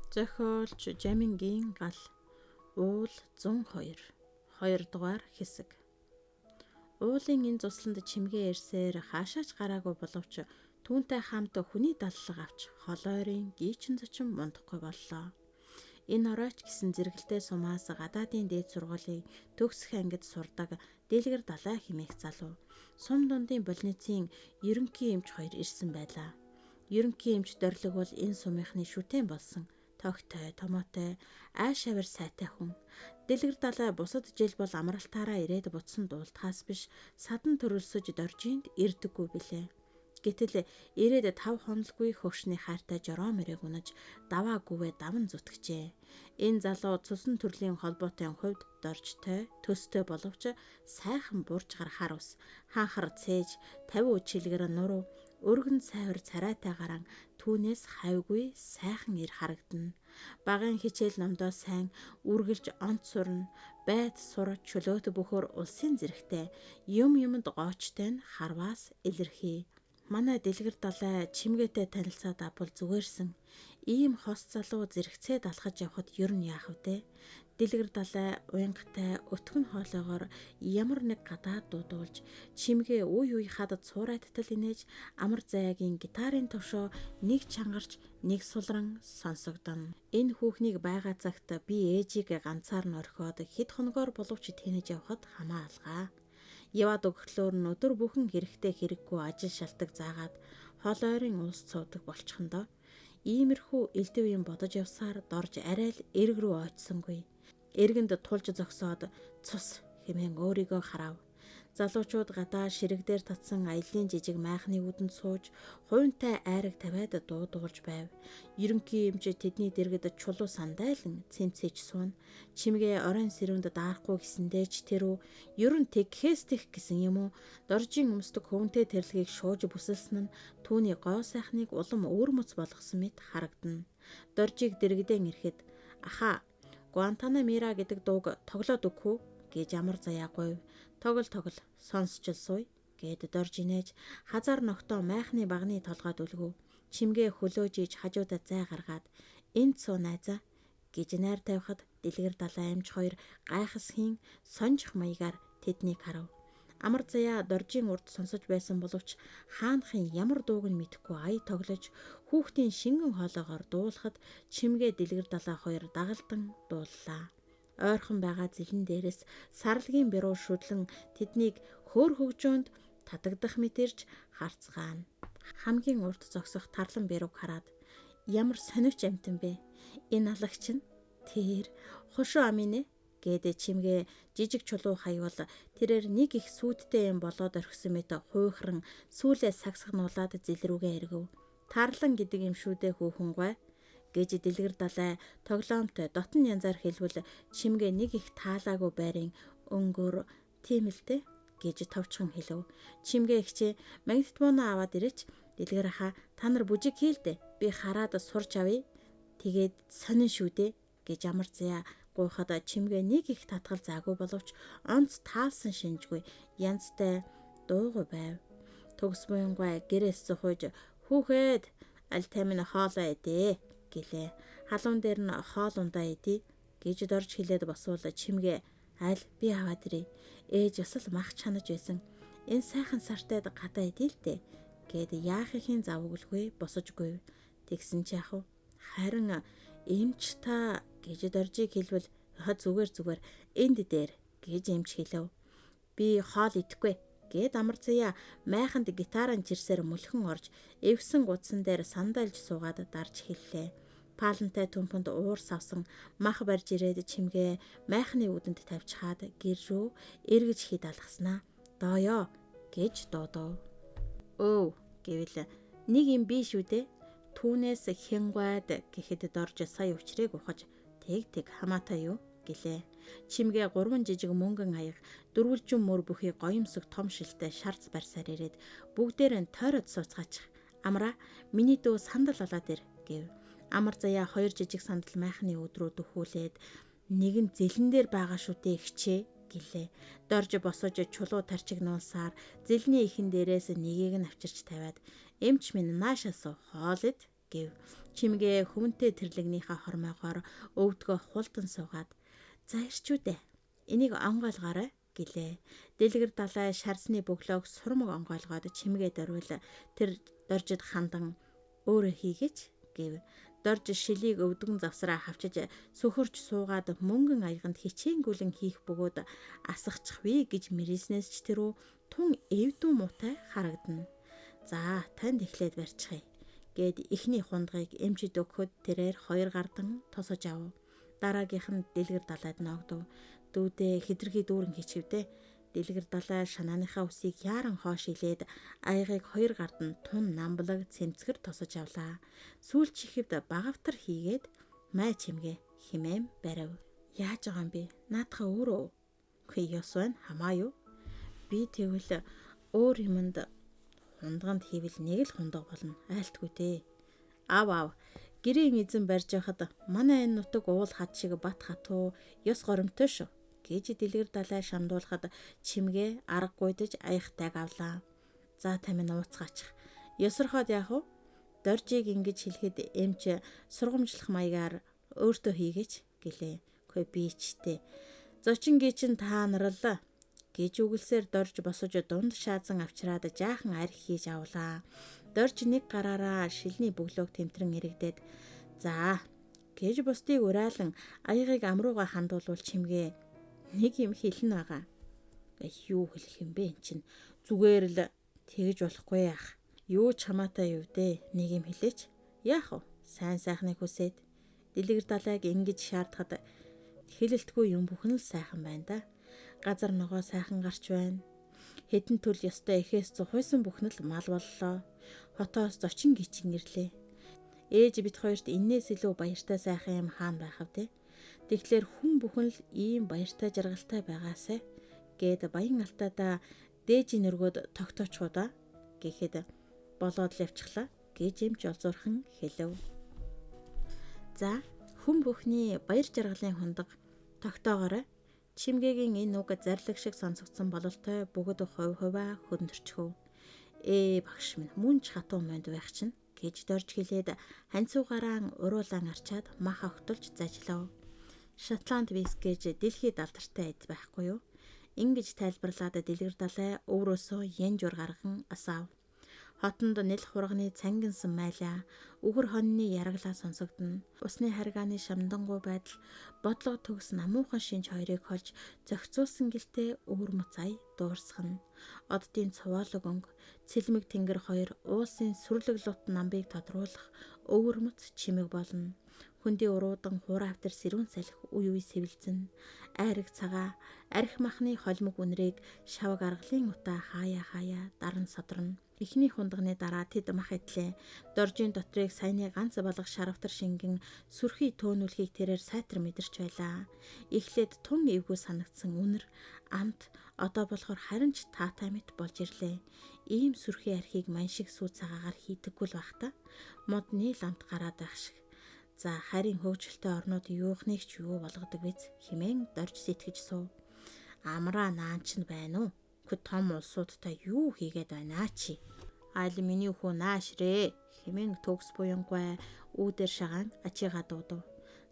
Зохиолч Жамингийн гал. Уул 102. 2 дугаар хэсэг. Уулын энэ цусланд чимгээ ирсээр хаашаач гараагүй боловч түүнтэй хамт хүний даллага авч хол ойрын гийчин зочин мундахгүй боллоо. Энэ оройч гэсэн зэрэгэлдээ сумаас гадаадын дээд сургуулийн төгсөх ангид сурдаг Дэлгэр Далай хэмээх залуу. Сум дундын больницын ерөнхий эмч хоёр ирсэн байлаа. Ерөнхий эмч Дорлог бол энэ сумынхны шүтэн болсон. Тогтой, томоотой, ааш авир сайтай хүн. Дэлгэр Далай бусад жил бол амралтаараа ирээд буцсан дуулдахаас биш садан төрөлсөж доржинд ирдэггүй билээ. Гэтэл ирээд 5 хонолгүй хөгшний хайртай жороо мөрийг унаж даваагүйвэ даван зүтгэжээ. Энэ залуу цусан төрлийн холбоотой хувьд доржтой, төстэй боловч сайхан бурж гарахаар ус, хаанхар цээж, 50 үчилгэр нуруу, өргөн сайвар царайтай гаран түүнээс хавьгүй сайхан ир харагдана. Багын хичээл номдоо сайн үргэлж онц сурна, байд сур чөлөөт бөхөр улсын зэрэгтэй юмд гоочтой нь харваас илэрхий. Манай Дэлгэр Далай чимгээтэй танилцаад авбал зүгээрсэн. Ийм хос залуу зэрэгцээд алхаж явхад ер нь яах вэ? Дэлгэр Далай уянгатай өтгөн хоолоогоор ямар нэг гадаад дуудуулж чимгээ үе хадад суурайтал инээж амар заяагийн гитарын төвшөө нэг чангарч нэг сулран сонсогдоно. Энэ хүүхнийг байгаа цагт би ээжийг ганцаар нь орхиод хэд хоногоор боловч тэнэж явхад хамаа алгаа. Яваад өгөхлөөр нь өдөр бүхэн хэрэгтэй хэрэггүй ажил шалтак заагаад хол ойрын улс цуудаг болчихондоо иймэрхүү элдв юм бодож явсаар дорж арай л эрг рүү ойцсонгүй. Эргэнд тулж зогсоод цус хэмээн өөрийгөө харав. Залуучууд гадаа ширэг дээр татсан аялын жижиг майхны үүдэнд сууж хуйнтай айраг тавиад дуудуулж байв. Ерөнхий эмч тэдний дэргэд чулуу сандайлан цэмцэж суун. Чимгээ оройн сэрүүнд даарахгүй гэсэндээ ч тэрүү ер нь тэгхээс тех гэсэн юм уу? Доржийн өмсдөг хөвөнтэй тэрлэгийг шууж бүсэлсэн нь түүний гоо сайхныг улам өөрмөц болгосон мэт харагдана. Доржийг дэргэдэн ирэхэд аха Гуантанамера гэдэг дууг тоглоод өгөх үү гэж амар заяагүй. Тоглол сонсчилсуй гэд дорж инээж хазар ногтоо майхны багны толгойд үлгүү. Чимгээ хөлөөж иж хажуудаа зай гаргаад энэ цуу найзаа гэж найр тавихад Дэлгэр Далай эмч хоёр гайхасхийн сонжих маягаар тэднийг харав. Амар заяа доржийн урд сонсож байсан боловч хаанхын ямар дууг нь мэдэхгүй ая тоглож хүүхдийн шингэн хоолоогоор дуулахад чимгээ Дэлгэр Далай хоёр дагалдан дууллаа. Ойрхон байгаа зэлэн дээрээс сарлагын бируу шүдлэн тэднийг хөөр хөгжөөнд татагдах мэтэрж харцгаана. Хамгийн урд зогсох тарлан бирууг хараад ямар сонирч амтан бэ? Энэ алагч нь тэр хошуу аминэ гэдэг чимгээ жижиг чулуу хаявал тэрээр нэг их сүйдтэй юм болоод орхисон мэт хуйхран сүүлээ сагсагнуулаад зэл рүүгээ эргэв. Тарлан гэдэг юм шүү дээ хүүхэнгой гэж Дэлгэр Далай тоглоомтой дотн янзаар хэлбэл чимгээ нэг их таалаагүй байрын өнгөөр тийм л дээ гэж товчхон хэлв. Чимгээ ихчээ магнитофоно аваад ирээч. Дэлгэр хаа та нар бүжиг хийлдэ. Би хараад сурч авъя. Тэгээд сонин шүү дээ гэж амар заяа гуйхад чимгээ нэг их татгал заагүй боловч онц таалсан шинжгүй янзтай дуугүй байв. Төгс буянгай гэрээс зохиож хүүхэд аль тамин хоолоо идэ гэлээ. Халуун дээр нь хоол ундаа идэ гэж дорж хэлээд босвол чимгээ аль би аваад ирээ. Ээж бас л мах чанаж байсан. Энэ сайхан сартад гадаа идэ л дээ гэд яахын завгүй босожгүй. Тэгсэн ч яах вэ? Харин эмч та гэж доржийг хэлбэл зүгээр энд дээр гэж эмч хэлв. Би хоол идэхгүй гэд амар заяа майханд гитарын жирсээр мөлхөн орж эвсэн гудсан дээр сандалж суугаад дарж хэллээ. Паалантай төмпөнд уур савсан мах барьж ирээд чимгээ майхны үүдэнд тавьж хаад гэр рүү эргэж хід алгаснаа. Дооё гэж дуудав. Өө гэвэл нэг юм би шүү дээ. Түүнээс хянгойд гэхэд дорж сая өчрийг ухаж тэг хамаатай юу гэлээ. Чимгээ 3 жижиг мөнгөн аяг дөрвөлжин мөр бүхий гоёмсог том шилтэй шарц барьсаар ирээд бүгдээр нь тойроод сууцгаачих. Амра миний дүү сандал олоод ир гэв. Амар заяа 2 жижиг сандал майхны өдрөө дөхүүлээд нэг нь зэлэн дээр байгаа шүү дээ ихчээ гэлээ. Дорж босож чулуу тарчигнуулсаар зэлний ихэн дээрээс нэгийг нь авчирч тавиад эмч минь наашаас хоол ид гэв. Чимгээ хүнтэй тэрлэгнийхээ хормойгоор өвдгөө хулдан суугаад "За ирчүүдээ. Энийг онгойлгоорой" гэлээ. Дэлгэр далай шарсны бөглөөг сурмаг онгойлгоод чимгээ дөрвөл тэр доржид хандан "Өөрөө хийгээч" гэв. Дорж шилийг өвдгөн завсраа хавчиж сөхөрч суугаад мөнгөн аяганд хичээнгүлэн хийх бөгөөд асахчихвээ гэж мэрийснээс ч тэрүү тун эвдүү муутай харагдана. "За, танд эхлээд барьчихъя" гэд эхний хундгыг эмчид өгөхөд тэрээр 2 гардан тосож ав. Дараагийнх нь дэлгэр далайд ноогдов. "Дүүдээ хитрхи дүүрэн хичвдээ." Дэлгэр далай шанааныхаа үсийг яаран хоош илээд аягийг 2 гардан тун намблаг цэмцгэр тосож авлаа. Сүүлч ихэвд багавтар хийгээд "Май чимгээ" хэмээн барив. "Яаж байгаа юм бэ? Наадхаа өөрөө." "Хөөе ёс байна. Хамаа юу?" "Би тэгвэл өөр юмд хундганд хийвэл нэг л хундаг болно. Айлтгүй дээ." Аав. Гэрийн эзэн барьж байхад манай энэ нутаг уул хат шиг бат хатуу ёс горомтой шүү гэж дэлгэр далай шамдуулахад чимгээ арга гуйдаж аягтайг авлаа. "За тамин ууцгаачих. Ёсорхоод яах вэ?" Доржийг ингэж хэлэхэд эмч сургамжлах маягаар "Өөртөө хийгээч" гэлээ. "Хөөе би чтэй. Зочингийн чинь та нар л" гэж үгэлсээр дорж босож дунд шаазан авчираад жаахан архи хийж авлаа. Дорж нэг гараараа шилний бөглөөг тэмтрэн эрэгдээд "За" гэж бусдыг уриалан аягийг амрууга хандуулвал чимгээ "Нэг юм хэлнэ байгаа." "Юу хэлэх юм бэ эн чинь? Зүгээр л тэгж болохгүй яах. Юу ч хамаатай юу дээ. Нэг юм хэлээч." "Яах вэ? Сайн сайхныг хүсээд." Дэлгэр далайг ингэж шаардахад "Хэлэлтгүй юм бүхэн л сайхан байна да. Газар ногоо сайхан гарч байна. Хэдэн төл ёстой эхээс зухайсан бүхэн л мал боллоо. Хотоос зочин гिचин ирлээ. Ээж бит хоёрт энээс илүү баяртай сайхан юм хаана байх вэ? Тэгэхээр хүн бүхэн л ийм баяртай жаргалтай байгаасай" гэд баян алтайдаа дээжийн өргөд тогтоочхуда гэхэд "Болоод л явчихлаа" гэж эмч олзуурхан хэлв. За, хүн бүхний баяр жаргалын хундаг тогтоогоорой. Чимгээгийн энэ үг зарлиг шиг сонсогдсон бололтой бүгд хувь хуваа хөндөрчхөв. Багш минь мөн ч хатуу монд байх чинь" гэж дорж хэлээд ханцуугаараа уруулан арчаад мах огтолж зажлав. Шотланд вискэж дэлхийд алдартай эд байхгүй юу? Ингэж тайлбарлаад дэлгэр далай өврөөсөө янжуур гарган асаав. Хотонд нэл хурганы цангинсан майлаа, үхэр хоньны яраглаа сонсогдно. Усны харгааны шамдангуй байдал, бодлого төгс намуухан шинж хоёрыг холж зохицуулсан гэлтэй өвөр муцай дуурсгана. Оддын цувоолог өнгө, цэлмэг тэнгэр хоёр уулсын сүрлэг лут намбыг тодруулах өвөр муц чимэг болно. Хөндий уруудан хураа автар сэрүүн салхи үе үе сэвэлзэн. Айраг цагаа, арх махны холимог үнрийг шаваг аргалын утаа хаяа даран содорно. Эхний хундганы дараа тэд мах идлээ. Доржийн дотрыг саяны ганц балга шаравтар шингэн сүрхий төөнүүлхийг тэрээр сайтар мэдэрч байлаа. Эхлээд тун эвгүй санагдсан үнэр амт одоо болохоор харин ч таатай мэт болж ирлээ. Ийм сүрхий архийг мань шиг сүү цагаагаар хийдэггүй л бах та. Модны ламт гараад байх шиг. За харин хөвгчлөлтэй орнууд юухныг ч юу болгодог биз хэмээн дорж сэтгэж суув. Амраа наан ч байна уу? Том улсуудтай юу хийгээд байна чи? Айл миний хүү наашрээ хэмээн төгс буянгуй үүдэр шагаан ачигаа дуудав.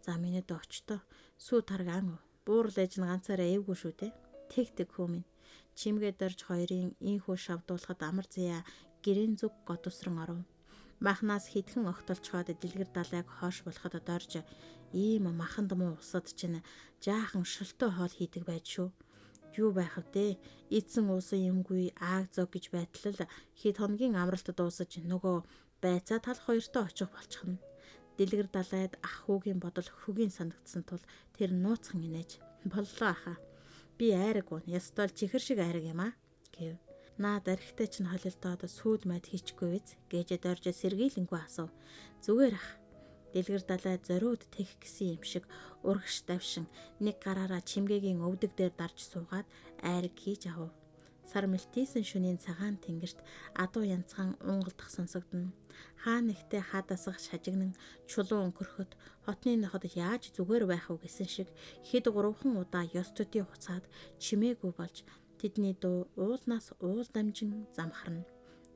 За миний дөө очтоо сүү таргаан буурал ээж нь ганцаараа эвгүй шүү дээ. Тэгдэг хүү минь. Чимгээ дорж хоёрын ийхүү шавдуулахад амар зяа гэрийн зүг годусран оров. Махнаас хитгэн огтолцоход дэлгэр далайг хоош болоход дорж ийм маханд муу усад чинь жаахан шөлтөө хоол хийдэг байж шүү. Юу байх вэ? Эдсэн уусан юмгүй ааг зог гэж байтал хэд хоногийн амралт дуусаж нөгөө байцаа тал хоёртой очих болчихно. Дэлгэр далайд ах хүүгийн бодол хөгийн санагдсан тул тэр нууцхан инээж боллоо аха. Би айраг уу, ястол чихэр шиг айраг юм аа гэв. Наад архитай чинь холилдоод сүйд мэд хийчихгүй биз гэж дорж сэргийлэнгүй асуув. Зүгээр ах. Дэлгэр далай зориуд тех гисэн юм шиг урагш давшин нэг гараараа чимгээгийн өвдөг дээр дарж суугаад айраг хийж авав. Сар мэлтийсэн шөнийн цагаан тэнгэрт адуу янцхан унгалдах сонсогдно. Хаа нэгтээ хадасах шажигнан чулуун өнгөрөхөд хотны ноход яаж зүгээр байх вэ гэсэн шиг хэд гурван удаа ёс төдий хуцаад чимээгүй болж тэдний дуу уулнаас уул дамжин замхарна.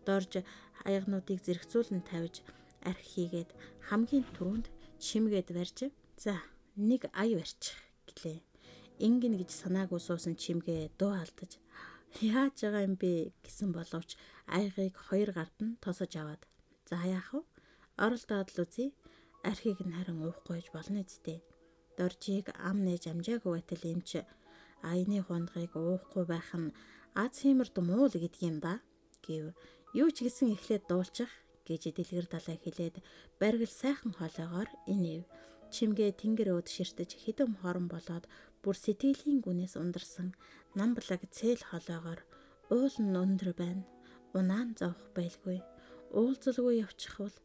Дорж аягнуудыг зэрэгцүүлэн тавьж архи хийгээд хамгийн түрүүнд чимгээд барьж за нэг ая барьчих гэлээ. Ингэн гэж санаагүй суусан чимгээ дуу алдаж яаж байгаа юм бэ гэсэн боловч аягийг хоёр гард нь тосож аваад за яах вэ? Оролдоод л үзье. Архийг нь харин уухгүй болно үсттэй. Доржийг ам нээж амжаагүй байтал эмч аяны хундгыг уухгүй байх нь аз хиймэр думуу л гэдэг юм да гэв. Юу ч гэсэн эхлээд дуулчих гэж дэлгэр далай хэлээд баргил сайхан хоолоогоор инэв. Чимгээ тэнгэр өөд ширтэж хэдэм хорон болоод бүр сэтгэлийн гүнээс ундарсан намблаг цээл хоолоогоор уул нь өндөр байна. Унаан зовх байлгүй. Уулзалгүй явчихвал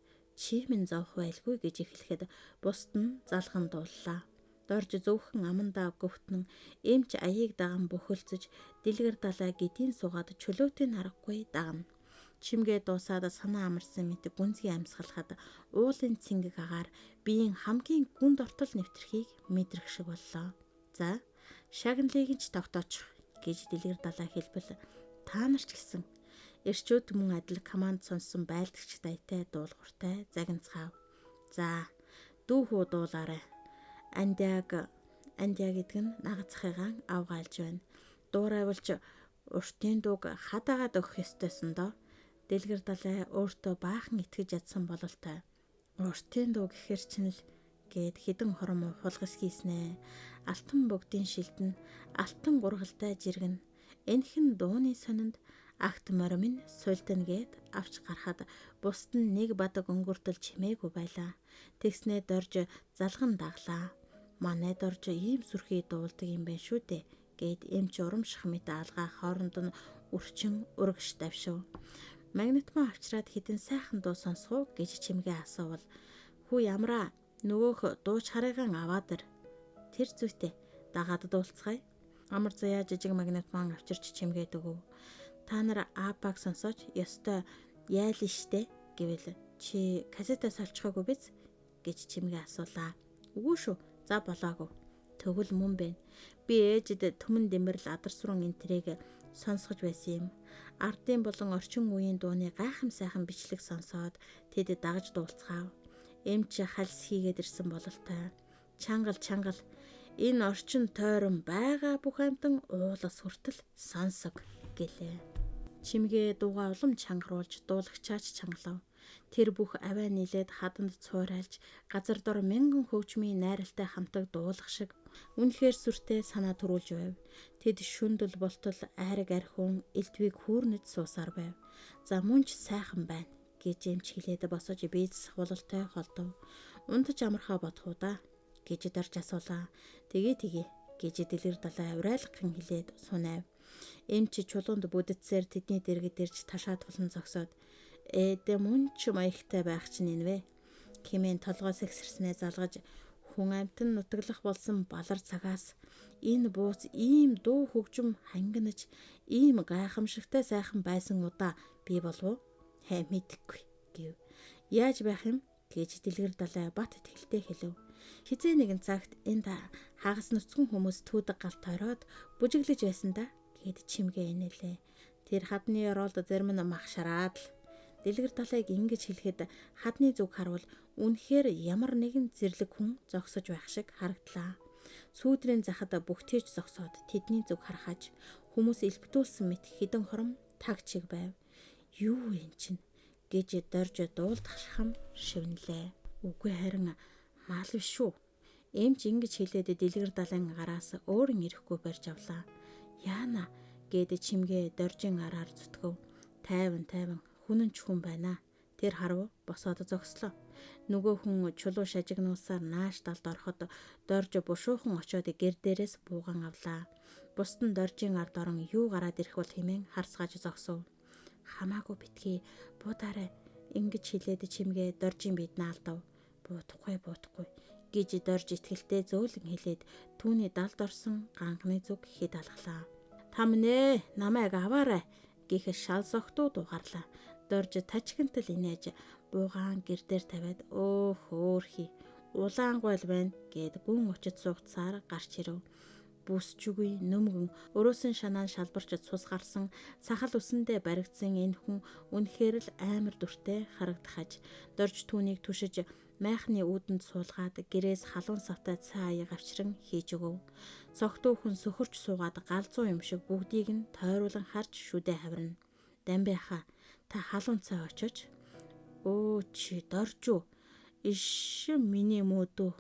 чи минь зовх байлгүй гэж эхлэхэд бусд нь залган дууллаа. Дорж зөвхөн амандаа гөвтнөн эмч аяыг даган бөхөлцөж дэлгэр далай гэдийн суугаад чөлөөтэй харахгүй дагна. Чимгээ дуусаад санаа амарсан мэт гүнзгий амьсгалахад уулын цэнгэг агаар биеийн хамгийн гүнд ортол нэвтрхийг мэдрэх шиг боллоо. За, шагналыг нь ч тогтоочих гэж дэлгэр далай хэлбэл та нар ч гэсэн эрчүүд мөн адил команд сонссон байлдагч дайтай дуулууртай загинцгаав. За, дүүхүү дуулаарай. Андяг гэдэг нь нагацхыгаан авгаалж байна. Дуурайвалж уртын дууг хадаагаад өгөх ёстойсон доо. Дэлгэр далай өөртөө баахан итгэж ядсан бололтой. Уртын дуу гэхэр чинь л гээд хідэн хором хулгас хийснэ. Алтан богдын шилдэн алтан гургалтай жиргэн энхэн дууны сонинд агт моримын сулдна гээд авч гарахад бусд нь нэг бадаг өнгөртөл чимээгүй байлаа. Тэгснээ дорж залган даглаа. Манай дорж ийм сүрхий дуулдаг юм байна шүү дээ гээд эмч урамших мэт алгаа хооронд нь өрчин өргөж давшив. Магнитмаа авчраад хідэн сайхан дуу сонсох уу гэж чимгээ асуувал хүү ямраа нөгөөх дууч харыгаан аваад ир. Тэр зүйтэй дагаад дуулцгаая. Амар заяа жижиг магнитмаа авчирч чимгээд өгөв. Та нар апаг сонсож ёстой яаль штэ гэвэл чи касетаас олчихоогүй биз гэж чимгээ асуулаа. Үгүй шүү. За болоогүй. Тэгвэл мөн бэ. Би ээжэд төмөн дэмэрл адарсрун энтрийг сонсгож байсан юм. Ардын болон орчин үеийн дууны гайхам сайхан бичлэг сонсоод тэд дагаж дуулцгаав. Эмч хальс хийгээд ирсэн бололтой. Чангал энэ орчин тойрон байгаа бүх амтан уулас хүртэл сонсог гэлээ. Чимгээ дууга улам чангаруулж дуулагчаач чангалав. Тэр бүх аваа нийлээд хаданд цуурайлж газар дор мянган хөгжмийн найралтай хамтаг дуулах шиг үнэхээр сүртэй санаа төрүүлж байв. Тэд шүндэл болтол айраг архиун элдвийг хүүрнэж суусаар байв. За мөн ч сайхан байна гэж эмч хэлээд босож бийц хулалтай холдов. Унтаж амархаа бодох уу да гэж дорж асуулаа. Тэгээ гэж дэлгэр далай урайлгахын хэлээд сунав. Эмч чулуунд бүдэтсээр тэдний дэргэд ирж ташаа тулан зогсоод мөн ч маягтай байх чинь энэ вэ? Хэмээн толгоос ихсэрснээ залгаж хүн амтан нутаглах болсон балар цагаас энэ бууц ийм дуу хөгжим хангинаж ийм гайхамшигтай сайхан байсан удаа би болов мэдэхгүй гэв. Яаж байх юм гэж дэлгэр далай бат итгэлтэй хэлв. Хизээ нэгэн цагт энд хагас нүцгэн хүмүүс түүдэг галт тойроод бүжиглэж байсан да гэд чимгээ инээлээ. Тэр хадны оролд зарим нь махшараад л дэлгэр далайг ингэж хэлэхэд хадны зүг харвал үнэхээр ямар нэгэн зэрлэг хүн зогсож байх шиг харагдлаа. Сүүдрийн захад бүгтээж зогсоод тэдний зүг харахаж хүмүүс элбэтүүлсэн мэт хідэн хором таг чиг байв. Юу юм чин гэж дорж дуулдахшхам шивнэлээ. Үгүй харин мал биш шүү. Эмч ингэж хэлээд дэлгэр далайн гараас өөрн ирэхгүй барьж авлаа. Яана гэд чимгээ доржин араар зүтгэв. Тайван хүнэн ч хүн байна. Тэр харав босоод зогслоо. Нөгөө хүн чулуу шажигнуулсаар нааш талд ороход дорж бушуухан очоод гэр дээрээс бууган авлаа. Бусд нь доржийн ард орон юу гараад ирэх бол хэмээн харсгаж зогсов. Хамаагүй битгий буудаарай ингэж хэлээд чимгээ доржийн биднээ алдав. Буудахгүй гэж дорж итгэлтэй зөөлөн хэлээд түүний далд орсон ганхны зүг хэд алхлаа. Тамнэ намайг аваарай гэх шал зогтуу дугаарлаа. Дорж тачигнтал инээж буугаан гэр дээр тавиад хөөхий улаангуйл байна гэд гүн очиж суугцаар гарч ирэв. бүсчүгүй нүмгэн өрөөсөн шанаан шалбарч цус гарсан сахал үсэндээ баригдсан энэ хүн үнэхээр л амар дүртэй харагдах аж. Дорж түүнийг түшиж майхны үүдэнд суулгаад гэрээс халуун савтай цай аяг авчран хийж өгөв. Согтуу хүн сөхөрч суугаад галзуу юм шиг бүгдийг нь тойруулан харж шүдэ хавирна. Дамби хаа та халуун цай очиж. Өө чи дорж уу? Иш миний мөөдөө.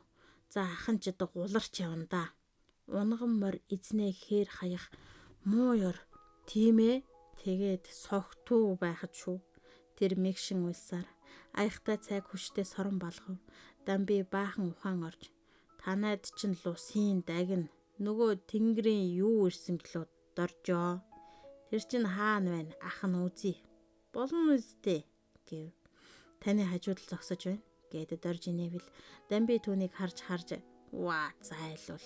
За ахын ч гуларч явна да. Унган морь эзнээ хээр хаях муу ёр. Тийм ээ. Тэгээд согтуу байхад шүү. Тэр мэгшин уйлсаар аяхтай цайг хүчтэй сорон балгав. Дамби баахан ухаан орж танайд чин лусын дагин нөгөө тэнгэрийн юу ирсэн гэлөө доржоо. Тэр чин хаана байна? Ах нь үзье. Болно үстэй гэв. Таны хажууд л зогсож байна гэдэг дорж инээвэл Дамби түүнийг харж "Ваа, зайлуул.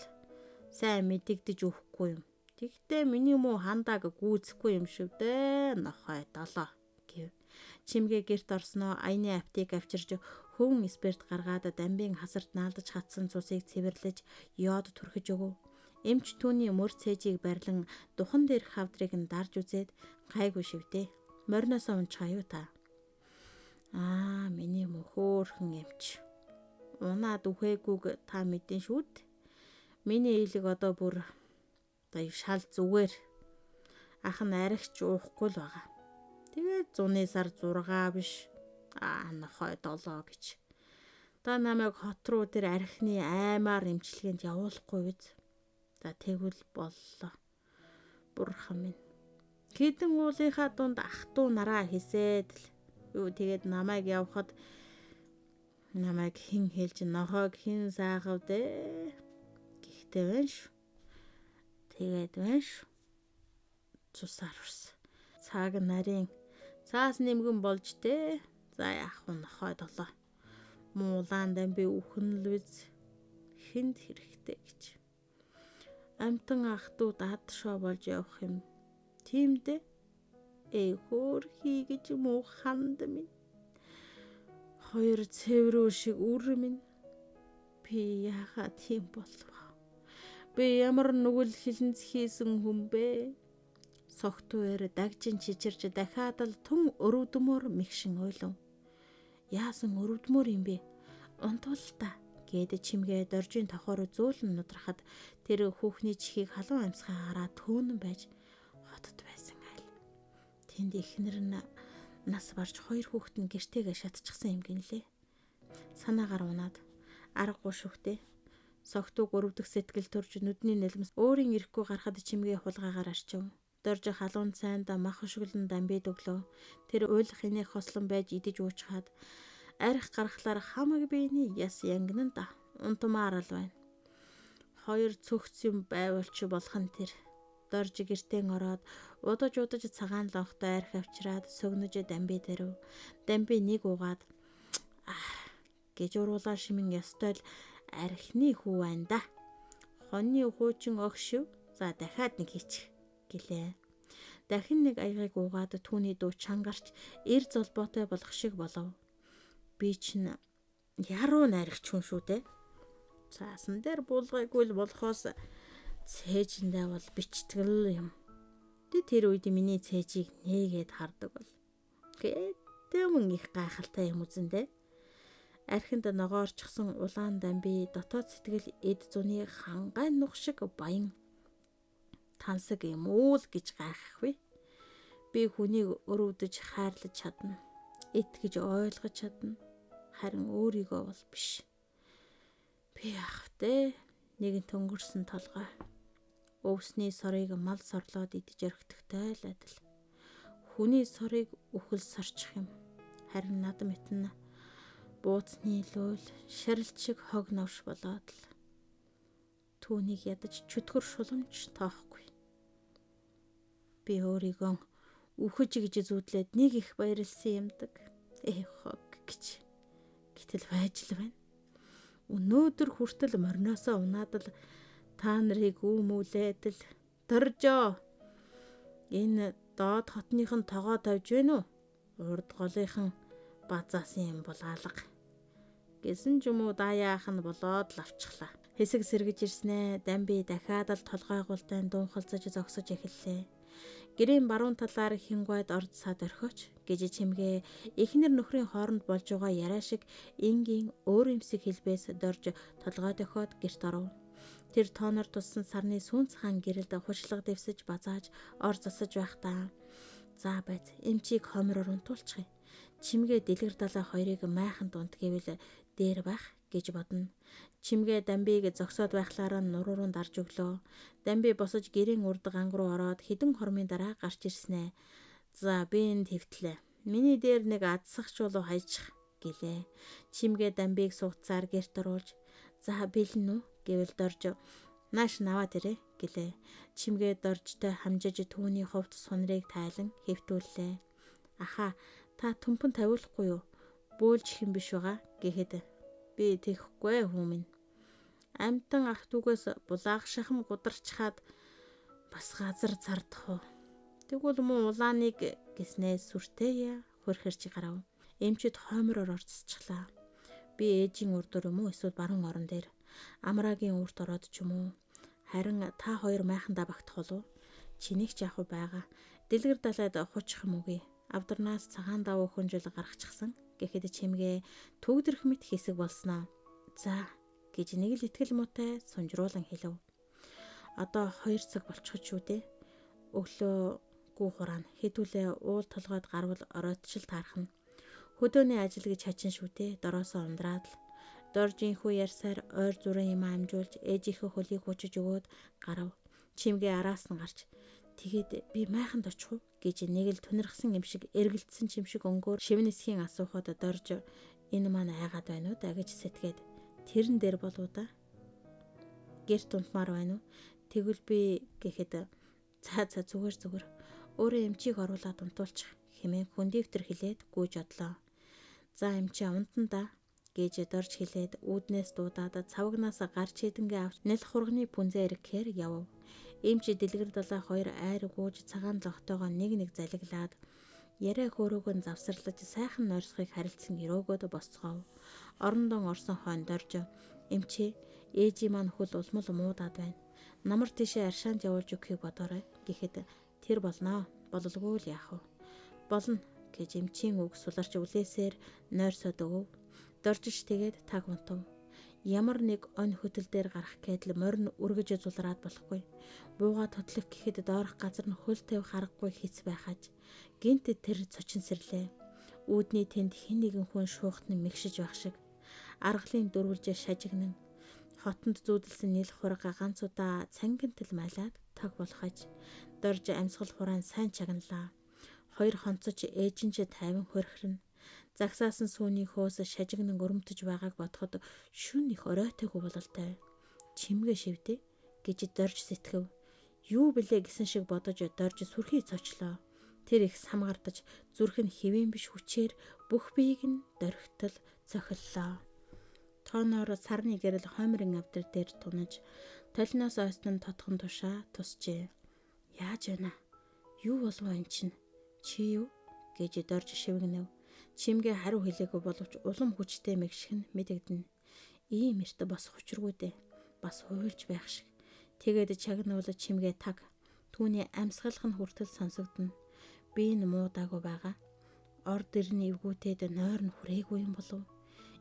Сайн мэдэгдэж өгөхгүй юм. Тэгтээ миний муу хандааг гүйцэхгүй юм шүү дээ. Нохой долоо" гэв. Чимгээ герт орсноо аяны аптек авчирж хөвөн спирт гаргаад Дамбийн хасарт наалдаж хатсан цусыг цэвэрлэж йод түрхэж өгөв. Эмч түүний мөр цээжийг барилан духан дээрх хавдрыг нь дарж үзээд гайгүй шивдэ. Мориноосоо унчихаа юу та? Миний мөхөөрхөн эмч. Унаад үхээгүйг та мэдэн шүүд. Миний ийлэг одоо бүр шал зүгээр. Ах нь аригч уухгүй л байгаа. Тэгээд 100-ны сар 6 биш. Нохой 7 гэж. Та намайг хот руу тэр архины аймаар эмчилгээнд явуулахгүй биз? За тэгвэл боллоо. Бурхан минь. Хэдэн уулынхаа дунд ах トゥ нараа хийсээд л юу тэгээд намайг явахад намайг хэн хэлж нохойг хэн саахав дээ. Гэхдээ байна шүү. Тэгээд байна шүү. Цусаар урс. Цаг нарийн цаас нэмгэн болж дээ. За яах вэ нохой 7. Муулаан Дамби үхэн л биз. Хэнд хэрэгтэй гэж. Амтан ах トゥ дадшоо болж явах юм. Тийм дээ. Хөөр хийгэж муу ханд минь. Хоёр цэврүү шиг үр минь. Би яагаад тийм болов? Би ямар нүгэл хилэнц хийсэн хүн бэ? Согтууэр дагжин чичирч дахиад л түн өрөвдмөр мэгшин ойлов. Яасан өрөвдмөр юм бэ? Унтвал та гээд чимгээ доржийн тохоор зөөлөн нудрахад тэр хүүхний чихийг халуун амьсгаа хараад төөнөн байж хотод байсан айл. Тэнд ихнэр нь нас барж хоёр хүүхэд нь гэртээгээ шатчихсан юм гинлээ. Санаагаар унаад аргагүй шүхтэй. Согтууг өрөвдөх сэтгэл төрж нүдний нэлмэс өөрийн ирэхгүй гарахад чимгээ хулгаагаар арчив. Дорж халуун цайнд мах хөшгөлн Дамбид өглөө. Тэр уйлах инех хослон байж идэж уучхаад арх гарахлаар хамаг биений яс янгнан да унтмаар л байна. Хоёр цөгц юм байвалч болох нь тэр. Дорж гэртэн ороод удаж цагаан лонхтой арх авчираад сөгнөж Дамби дэрв. Дамби нэг угаад гэж уруулаа шимэн ёстой л архины хүү байна да. Хоньны хуучин огшив. За дахиад нэг хийчих гэлээ. Дахин нэг аягыг уугаад түүний дуу чангарч эр золбоотой болох шиг болов. Би чинь яруу найрагч хүн шүү дээ. Цаасан дээр буулгайгүй л болохоос цээжиндээ бол бичтгэл юм. Тэр үед миний цээжийг нээгээд хардаг бол. Гэтэмэн их гайхалтай юм үзэндээ. Архинд ногоорчсон улаан Дамби дотоод сэтгэл эд зуны хангай нух шиг баян тансаг юм уу л гэж гайхахгүй. Би хүнийг өрөвдөж хайрлаж чадна. Итгэж ойлгож чадна. Харин өөрийгөө бол биш. Би яах вэ? Нэгэн төнгөрсөн толгой. Өвсний сорыг мал сорлоод идэж орхидогтой л адил. Хүний сорыг үхэл сорчих юм. Харин над мэтэн бууцны луул шарилт шиг хог новш болоод л түүнийг ядаж чөтгөр шуламж тоохгүй. Би өөрийгөө үхэж гэж зүудлээд нэг их баярлсан юмдаг. Хог гэж. Гэтэл байж л байна. Өнөөдөр хүртэл мориноосоо унаад л та нарыг үүмүүлээд л доржоо. Энэ доод хотныхан тогоо тавьж байна уу? Урд голынхан базаасан юм бол алга. Гэсэн ч юм уу даяах нь болоод л авчихлаа. Хэсэг сэргэж ирснэ. Дамби дахиад л толгой гултайн дуухалзаж зогсож эхэллээ. Гэрийн баруун талаар хингойд орж сад орхиоч гэж чимгээ эхнэр нөхрийн хооронд болж байгаа яриа шиг энгийн өөр юмсыг хэлбээс дорж толгой дохиод гэрт оров. Тэр тооноор туссан сарны сүүнц хаан гэрэлд хушлага дэвсэж базааж ор засаж байхдаа за байц эмчийг хомроор унтуулчих. Чимгээ дэлгэр далай хоёрыг майхан дунд гэвэл дээр байх гэж бодно. Чимгээ Дамбиг зогсоод байхлаараа нуруунд дарж өглөө. Дамби босож гэрийн урд ганг руу ороод хідэн хормын дараа гарч ирснэ. За би энд хэвтлээ. Миний дээр нэг адсах чулуу хайчих гэлээ. Чимгээ Дамбиг суугцаар гэрт оруулж за бэлэн үү гэвэл дорж нааш наваад ирээ гэлээ. Чимгээ доржтой хамжиж түүний хувцс сунрыг тайлан хэвтүүллээ. Аха та төмпөн тавиулахгүй юу? Бөөлж хэм биш байгаа гэхэд би тэхгүй хүмүн. Амтан ах түгээс булаах шахам гударчхаад бас газар зардах уу. Тэгвэл муу улааныг гэснээ сүртэй хөрхөрч гарав. Эмчид хоймороор орцсчлаа. Би ээжийн урдуур юм уу эсвэл баруун орон дээр амраагийн үрт ороод ч юм уу. Харин та хоёр майхандаа багтах болов. Чинийг ч яах вэ байгаа. Дэлгэр далайд хучих юм үгүй. Авдарнаас цагаан давуу хүнжил гаргачихсан. Гэхэд чимгээ төгдөрх мэт хэсэг болсноо. За гэж нэг л итгэл муутай сунжруулан хэлв. Одоо 2 цаг болчиход шүү дээ. Өглөөгүй хураана. Хэдүүлээ уул толгойд гарвал оройтшил таархна. Хөдөөний ажил гэж хачин шүү дээ. Дороосоо ундраад л. Доржинхүү ярьсаар ойр зүрэн юм амжуулж ээжийнхээ хөлийг хүчиж өгөөд гарав. Чимгээ араас нь гарч тэгээд би майханд очих уу гэж нэг л тунирхсан юм шиг эргэлдсэн чим шиг өнгөөр шивнэсхийн асуухад дорж энэ маань айгаад байна уу да гэж сэтгээд тэрэн дээр болоо да. Гэрт унтмаар байна уу? Тэгвэл би гэхэд за зүгээр өөрөө эмчийг оруулаад унтуулчих хэмээн хүндивтэр хэлээд гүйж одлоо. За эмчээ унтан да гэж дорж хэлээд үүднээс дуудаад цавагнаас гарч хідэнгээ авч нэл хурганы пүнзээ ирэхээр явв. Эмч дэлгэр далай 2 айр гууж цагаан логтойгоо нэг залиглаад яриа хөөрөөгөө завсарлаж сайхан нойрсохыг харилцсан өрөөгөөд босцгов. Орондон орсон хойно дорж эмчээ ээжийн маань хөл улмал муудаад байна. Намар тийшээ аршаанд явуулж өгөхийг бодоорой гэхэд тэр болноо. Бололгүй л яах вэ? Болно гэж эмчийн үг суларч үлээсээр нойрсоод өгөв. Доржиж тэгээд таг унтав. Ямар нэг он хөтөл дээр гарах гэдэл морин үргэж зулраад болохгүй. Бууга тотлох гэхэд доорх газар нь хөл тавих аргагүй хийц байхаж. Гинт тэр цочин сэрлээ. Үүдний тэнд хэн нэгэн хүн шуухтны мэгшиж байх шиг. Аргалын дөрвөлж шажигнан. Хотонд зүүдэлсэн нийл хурга ганц удаа цангинтэл малаад таг болохаж. Дорж амьсгал хураан сайн чагналаа. 2 хонцож ээжинч тайван хөрхрөн. Загсаасан сүүний хөөс шажигнан өрөмтөж байгааг бодоход шүн их оройтойгүй бололтой. Чимгээ шивдэ гэж дорж сэтгэв. Юу блэ гэсэн шиг бодож дорж сүрхий цочлоо. Тэр их самгардаж зүрх нь хэвэн биш хүчээр бүх биеийг нь дөрхтөл цохиллоо. Тооноор сарны гэрэл хоймрын авдар дээр тунаж толиноос ойстон тотхон тушаа тусчээ. Яаж байна? Юу болов энэ чинь? Чи юу гэж дорж шивгэнэв. Чимгээ хариу хэлээгүй боловч улам хүчтэй мэгших нь мэдэгдэнэ. Ийм эрт бас хүчргүй дээ. Бас хуйлж байх шиг. Тэгээд чагнуулж чимгээ таг. Түүний амьсгалах нь хүртэл сонсогдно. Би энэ муудаагүй байгаа. Орд ирний эвгүүтээд нойр нь хүрээгүй юм болов?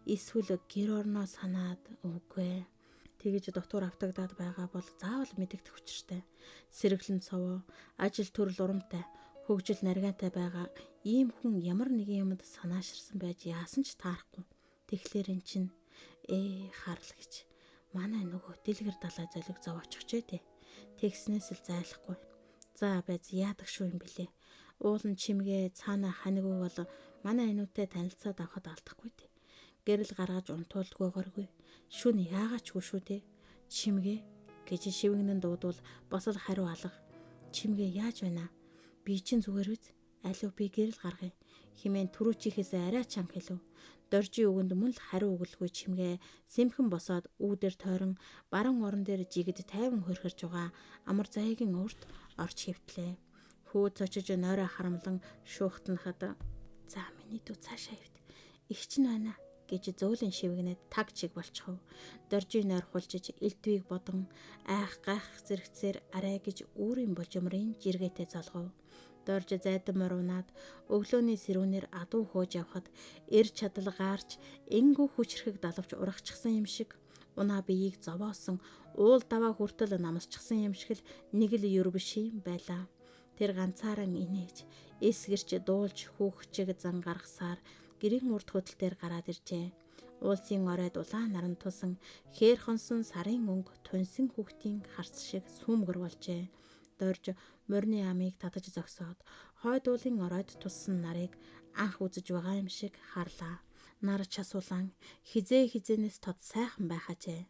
Эсвэл гэр орноо санаад үгүй. Тэгэж дотор автагдаад байгаа бол заавал мэдэгдэх учиртай. Сэргэлэн цовоо, ажил төрөл урамтай, хөгжил наргаантай байгаа ийм хүн ямар нэгэн юмд санааширсан байж яасан ч таарахгүй. Тэгэхээр эн чинь харал гэж манай нөгөө дэлгэр далай золиг зов очихжээ дээ. Тэгснээс л зайлахгүй. За байз яадаг шүү юм бэлээ. Уулын чимгээ цаана ханиггүй бол манай энүүтэй танилцаад авахд алдахгүй дээ. Гэрэл гаргаж унтуулдгүйгээргүй. Шүн яагаачгүй шүү дээ. Чимгээ гэж шивгэнэн дуудвал босол хариу алга. Чимгээ яаж байна? Би чинь зүгээр үз. Алив би гэрэл гаргая. Химэн түрүүчийнхээс арай чанга хэлв. Доржийн үгэнд мөн л хариу өгөлгүй чимгээ сэмхэн босоод үүдэр тойрон баруун орон дээр жигд тайван хөрхөрж байгаа амар заяагийн урт орч хэвтлээ. Хүү цочиж нойроо харамлан шуухтнахад за миний дүү цаашаа хөвт. Их ч нь байна гэж зөөлөн шивгнээд таг чиг болчихов. Доржийн нойр хулжиж элдвийг бодон айх гайх зэрэгцээр арай гэж үүрийн божимрын жиргээтэй залгав. Дорж зайдан морунаад өглөөний сэрүүнээр адуу хөөж явхад эр чадал гаарч энгүү хүчрхэг далавч урагчсан юм шиг унаа биеийг зовоосон уул даваа хүртэл намсчихсан юм шиг л нэг л юрбшийн байлаа. Тэр ганцаараа инээж эсгэрч дуулж хүүхчиг зан гаргасаар гэрийн урд хөдөл дээр гараад иржээ. Уулсын оройд улаан наран тусан хээр хонсон сарын өнгө тунсын хүүхдийн харц шиг сүмгэр болжээ. Дорж морины амийг татаж зогсоод хойд уулын оройд туссан нарыг анх үзэж байгаа юм шиг харлаа. Нар часуулан хизээнээс тод сайхан байхажээ.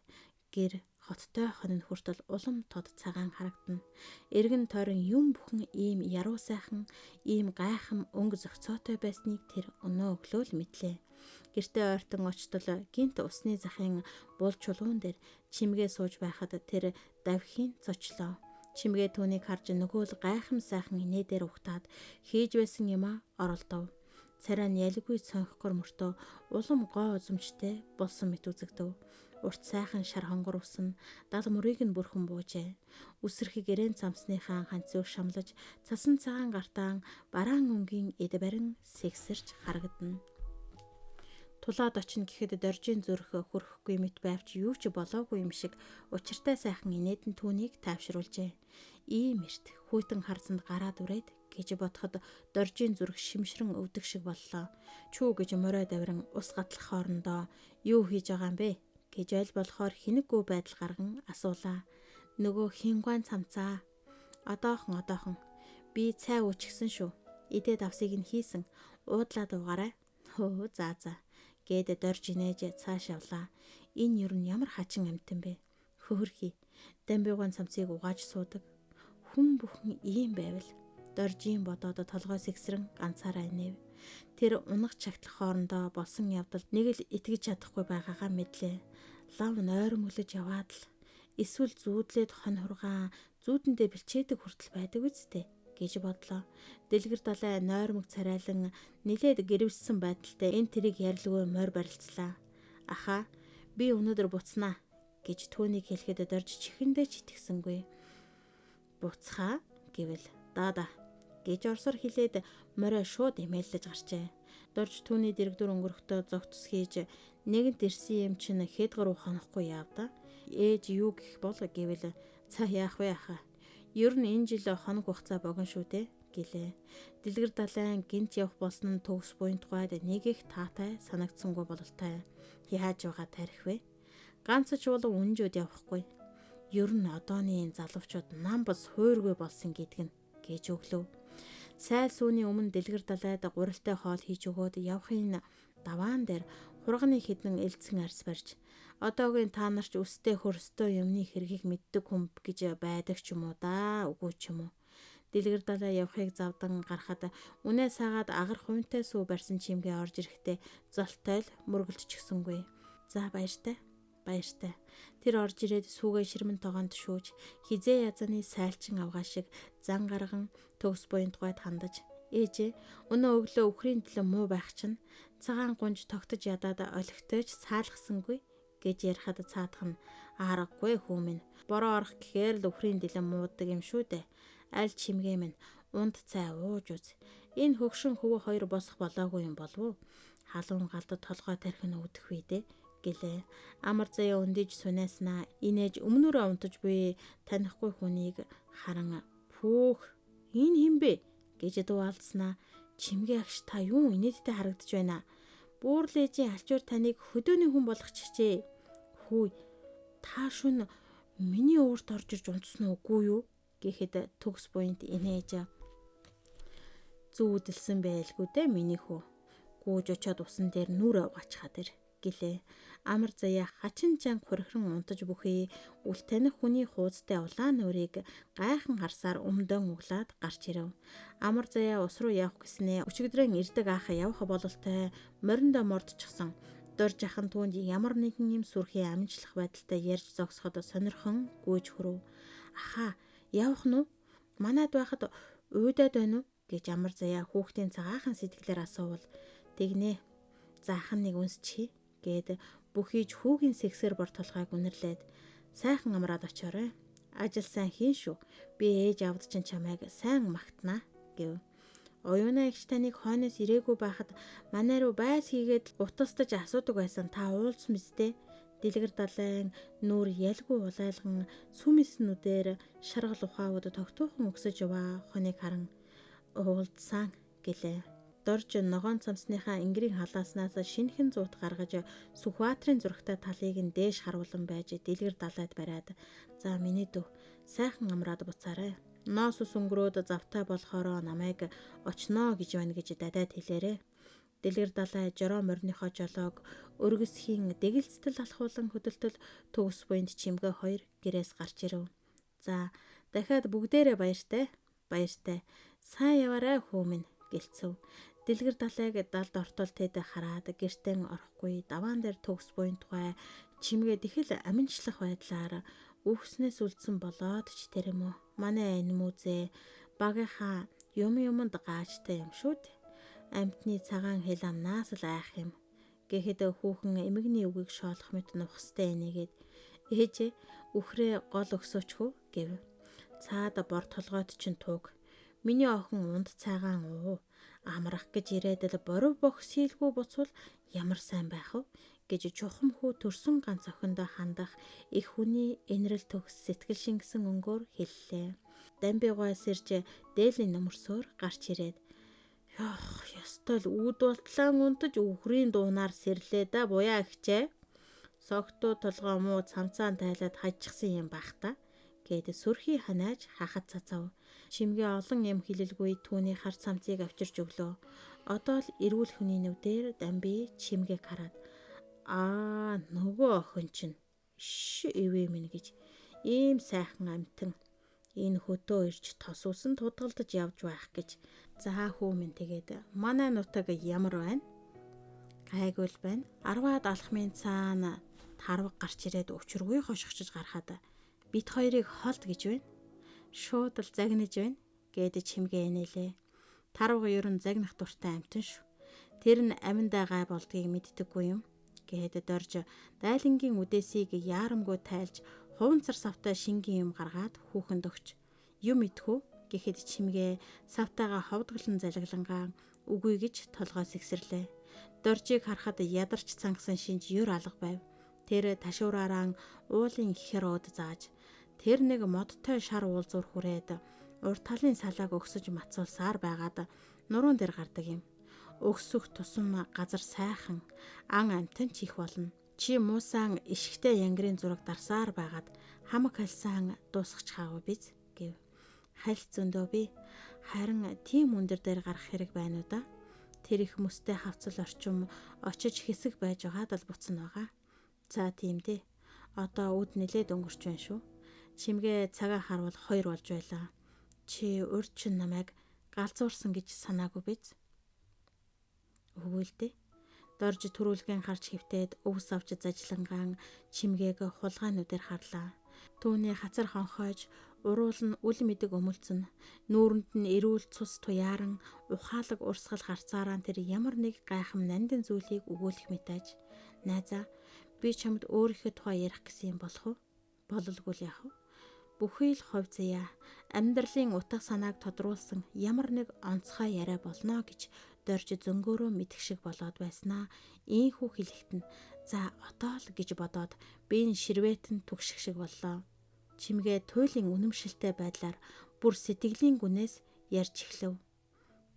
Гэр хоттой хонин хүртэл улам тод цагаан харагдана. Эргэн тойрон юм бүхэн ийм яруу сайхан, ийм гайхам өнгө зохицоотой байсныг тэр өнөө өглөө л мэдлээ. Гэртээ ойртон очтол гинт усны захын бул чулуун дээр чимгээ сууж байхад тэр давхийн цочлоо. Чимгээ түүнийг харж нөгөө л гайхам сайхан инээ дээр ухтаад хийж байсан юмаа оролдов. Царай нь ялгүй цонхгор мөртөө улам гоо үзэмжтэй болсон мэт үзэгдэв. Урт сайхан шар хонгор усан дал мөрийг нь бүрхэн буужээ. Үсэрхий гэрээн цамсныхаа ханцыг шамлаж цасан цагаан гартаан бараан өнгийн эд барин сэгсэрч харагдана. Тулаад очно гэхэд доржийн зүрх хөрөхгүй мэт байвч юу ч болоогүй юм шиг учиртай сайхан инээд нь түүнийг тайвшруулжээ. Ийм эрт хүйтэн харсанд гараад үрээд гэж бодоход доржийн зүрх шимшрэн өвдөг шиг боллоо. Чүү гэж морой давран ус гатлах хоорондоо юу хийж байгаа юм бэ гэж ойл болохоор хинэггүй байдал гарган асуулаа. Нөгөө хингуан цамцаа. Одоохон би цай уучихсан шүү. Идээд авсыг нь хийсэн. Уудлаад угаарай. Хөө за гээд дорж инээж цааш явлаа. Энэ юу н ямар хачин амтан бэ? Хөөрхий. Дамбигуун цамцыг угааж суудаг. Хүн бүхэн ийм байвал доржийн бодоод толгой сэгсрэн ганцаараа инэв. Тэр унах чагтлах хоорондоо болсон явдал нэг л итгэж чадахгүй байгаагаа мэдлээ. Лав нойр мөлөж яваад л эсвэл зүүдлээд хон хургаан зүүдэндээ бэлчээдэг хүртэл байдаг үсттэй гэж бодлоо. Дэлгэр далай нойрмог царайлан нилээд гэрвссэн байдалтай энэ тэрийг ярилгүй морь барилцлаа. Аха, би өнөөдөр буцнаа гэж түүнийг хэлэхэд дорж чихэндээ ч итгэсэнгүй. Буцхаа гэвэл даада гэж орсоор хэлээд морой шууд имэйлж гарчээ. Дорж түүний дэрэгдүр өнгөрөхдөө зогтс хийж нэгэнт ирсэн юм чинь хэд гаруй хонохгүй явда. Ээж юу гэх бол гэвэл цаа яах вэ аха. Ер нь энэ жил хоног хугацаа богино шүү дээ гэлээ. Дэлгэр далайн гинт явах болсон нь төгс буйн тухайд нэг их таатай санагдсангүй бололтой. Яаж байгаа тарих вэ? Ганц ч бол үнжүүд явахгүй. Ер нь одооны залуучууд намбас хуургүй болсон гэдг нь гэж өглөө. Сайл сүүний өмнө дэлгэр далайд гурилтай хоол хийж өгөөд явахын даваан дээр хурганы хідэн элцэн арс барьж одоогийн та нарч өстэй хөрстэй юмны хэргийг мэддэг хүн гэж байдаг ч юм уу да үгүй ч юм уу. Дэлгэр далай явахыг завдан гарахад үнэ саагаад агар хувинтай сүү барьсан чимгээ орж ирэхдээ золтой л мөргөлдчихсэнгүй. За баяртай. Тэр орж ирээд сүүгээ ширмэн тогоонд шүүж хизээ язаны сайлчин авгаа шиг зан гарган төгс буйн тухайд хандаж ээжээ өнөө өглөө өхрийн төлөө муу байх чинь цагаан гунж тогтож ядаад олигтойч саалгасангүй гэж ярихад цаадах нь аргагүй хүү минь бороо орох гэхээр л өхрийн дэлэн муудаг юм шүү дээ. Аль чимгээ минь унд цай ууж үз. Энэ хөгшин хөвөө хоёр босох болоогүй юм болов уу? Халуун галдад толгой тархин өвдөх үедээ гэлээ. Амар заяа өндиж сунааснаа инээж өмнөрөө унтаж буй танихгүй хүнийг харан пүүх энэ хин бэ гэж дуулснаа чимгээ агш та юу инээдтэй харагдаж байна. Бүүрлээжийн алчуур таныг хөдөөний хүн болгочихжээ. Хүү та шүн миний уурт орж ирж унтсан уугүй юу гэхэд төгс буйнд инээж зүүдэлсэн байлгүй дээ миний хүү. Гүүж очоод усан дээр нүрэ угаачхаад ир гэлээ. Амар заяа хачин чанга хөрхрөн унтаж бүхий үл таних хүний хуузтай улаан нүрийг гайхан харсаар өмдөн углаад гарч ирэв. Амар заяа ус руу явах гэснээ өчигдрэн ирдэг аах явах бололтой мориндоо мордчихсон. Дорж ахын түүнд ямар нэгэн юм сүрхий амжилах байдалтай ярьж зогсоход сонирхон гүйж хөрөв. Аха, явах нь уу? Манайд байхад уйдаад байна уу гэж амар заяа хүүхдийн цагаахан сэтгэлээр асуувал тэгнэ. Заахан нэг үнсчи Гээд бүхийж хүүгийн сэгсэр бор толгойг үнэрлээд сайхан амраад очоорой. Ажил сайн хийн шүү. Би ээж авд чинь чамайг сайн магтнаа гэв. Оюуна эгч таныг хойноос ирээгүй байхад манай руу байс хийгээд утастаж асуудаг байсан. Та уулзсан биз дээ? Дэлгэр далайн нүүр ялгүй улайлган сүмиснүүдээр шаргал ухаавд тогтуухан өгсөж яваа хоныг харан уулдсан гэлээ. Дорж ногоон цамсныхаа ингэрийн халааснаас шинэхэн зуут гаргаж Сүхбаатарын зурагтай талыг нь дээш харуулan байж дэлгэр далайд бариад за миний дүү сайхан амраад буцаарай. Ноос ус өнгөрөөд завтай болохоор намайг очноо гэж байна гэж дадаад хэлээрээ. Дэлгэр далай жороо морныхоо жолоог өргөсхийн дэгэлцтэл алхуулан хөдөлтөл төгс буйнд чимгээ хоёр гэрээс гарч ирэв. За дахиад бүгдээрээ баяртай. Сайн яваарай хүү минь гэлцэв. Дэлгэр далайг далд ортол тэд хараад гэртэн орохгүй даваан дээр төгс буйн тухай чимгээд их л аминчлах байдлаар үхснээс үлдсэн болоод ч тэр юм уу. Манай энэ мүзээ багийнхаа юмд гаажтай юм шүү дээ. Амтны цагаан хэл амнаас л айх юм. Гэхэд хүүхэн эмэгний үгийг шоолох мэт нухстай энийгээд ээжээ үхрээ гол өсөөч хөө гэв. Цаад бор толгойд чинь туг. Миний охин унд цагаан уу. Амрах гэж ирээд л борив бох сийлгүй буцвал ямар сайн байх вэ гэж чухам хүү төрсөн ганц охиндоо хандах их хүний энэрл төгс сэтгэл шингэсэн өнгөөр хэллээ. Дамбигоос ирж дээлийн нөмөрсөөр гарч ирээд ёстой л үүд болтлан унтаж үхрийн дуунаар сэрлээ да буяа агчээ. Согтуу толгоо муу цамцаан тайлаад хажчихсан юм бах та гээд сүрхий ханааж хахад цацав. Чимгээ олон юм хэлэлгүй түүний хар цамцыг авчирч өглөө. Одоо л эрүүл хүний нүдээр дамби чимгээг хараад нөгөө охин чинь ивэ минь гэж ийм сайхан амтан энэ хөтөө ирж тос усан тудгалдаж явж байх гэж. За хүү минь тэгээд манай нутаг ямар байна? Гайгүй л байна. Арваад алхмын цаана тарваг гарч ирээд өчргүй хошигчж гарахад бит хоёрыг холд гэж байна. Шууд л загнаж байна гээд чимгээ нэлээ. Тарваг ер нь загнах дуртай амтан шүү. Тэр нь аминдаа гай болдгийг мэддэггүй юм гээд дорж дайлангийн үдээсийг яарамгүй тайлж хуванцар савтай шингийн юм гаргаад хүүхэнд өгч юм идэхүү гэхэд чимгээ савтайгаа ховдглон залглангаа үгүй гэж толгой сэгсэрлээ. Доржийг харахад ядарч цангасан шинж юр алга байв. Тэр ташуураараа уулын херод зааж тэр нэг модтой шар уулзуур хүрээд урт талын салааг өгсөж мацуулсаар байгаад нуруунд дээр гардаг юм. Өгсөх тусам газар сайхан ан амтан чих болно. Чи муусан ишгтэй янгрын зураг дарсаар байгаад хамаг хальсан дуусгач хаагүй биз гэв. Хальт зөндөө би харин тийм өндөр дээр гарах хэрэг байна уу да? Тэр их мөстэй хавцал орчим очиж хэсэг байж байгаад л буцна байгаа. За тийм дээ. Одоо үд нэлээд өнгөрч байна шүү. Чимгээ цагаа харвал 2 болж байлаа. Чи урд чин намайг галзуурсан гэж санаагүй биз? Үгүй л дээ. Дорж төрүүлгэн харж хөвтөөд өвс авч зажлангаан чимгээг хулгайнуудаар харлаа. Түүний хацар хонхойж уруул нь үл мэдэг өмөлцөн нүүрэнд нь эрүүл цус туяаран ухаалаг урсгал харцаараа тэр ямар нэг гайхам нандин зүйлийг өгөөлөх мэтэж найзаа би чамд өөрийнхөө тухай ярих гэсэн юм болох уу? Бололгүй л яах вэ? Бүхий л хов заяа амьдралын утга санааг тодруулсан ямар нэг онцгой яриа болно гэж дорж зөнгөөрөө мэдэх шиг болоод байснаа ийхүү хэлэхэд нь за одоо л гэж бодоод би энэ ширвэтэн түгших шиг боллоо. Чимгээ туйлын үнэмшилтэй байдлаар бүр сэтгэлийн гүнээс ярьж эхлэв.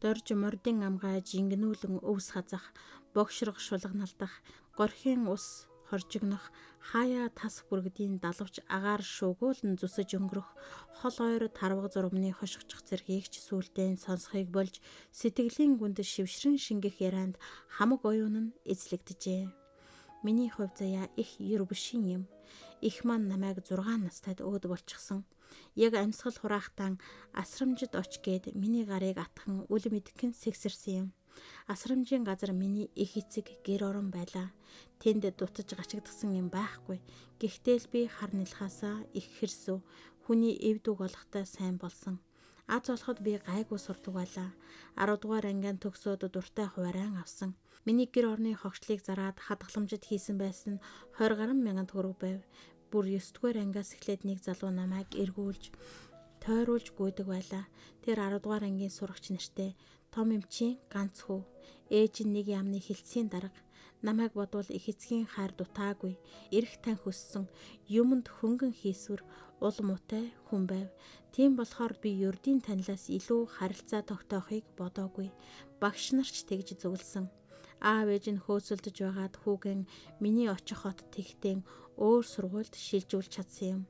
Дорж мордын амгаа жингнүүлэн өвс хазах, богшрох шулганалдах, горхийн ус хоржигнох, хаяа тас бүргэдийн далавч агаар шуугуулн зүсэж өнгөрөх, хол ойр тарваг зурмны хошигчих зэргийг ч сүултэн сонсхийг болж сэтгэлийн гүнд шившрэн шингэх ярианд хамаг оюун нь эзлэгдэжээ. Миний хувь заяа их ербшин юм. Их маань намайг 6 настайд өөд болчихсон. Яг амьсгал хураахтан асрамжид оч гээд миний гарыг атхан үл мэдгэн сэгсэрсэн юм. Асрамжийн газар миний их эцэг гэр орон байлаа. Тэнд дутаж гачигдсан юм байхгүй. Гэхдээ л би хар нэлхаасаа их хэрсв. Хүний эвдүг олохтой сайн болсон. Аз олоход би гайгүй сурдаг байлаа. 10 дугаар ангиан төгсөөд дуртай хувааран авсан. Миний гэр орны хогчлыг зараад хадгаламжид хийсэн байсан 20 гаруй мянган төгрөг байв. Бүр 9-р ангиас эхлээд нэг залуу намайг эргүүлж, тойруулж гүйдэг байлаа. Тэр 10-р ангийн сурагч нэртэй том эмчийн ганц хүү. Ээж нь нэг яамны хилцгийн дарга. Намайг бодвол их эцгийн хайр дутаагүй. Эрх тань хөссөн, юмд хөнгөн хийсвэр, ул муутай хүн байв. Тийм болохоор би ердийн танилаас илүү харилцаа тогтоохыг бодоогүй. Багш нарч тэгж зөвлөсөн. Аав ээж нь хөөцөлдөж байгаад хүүгэн миний очих хот тэгтэн өөр сургуульд шилжүүлж чадсан юм.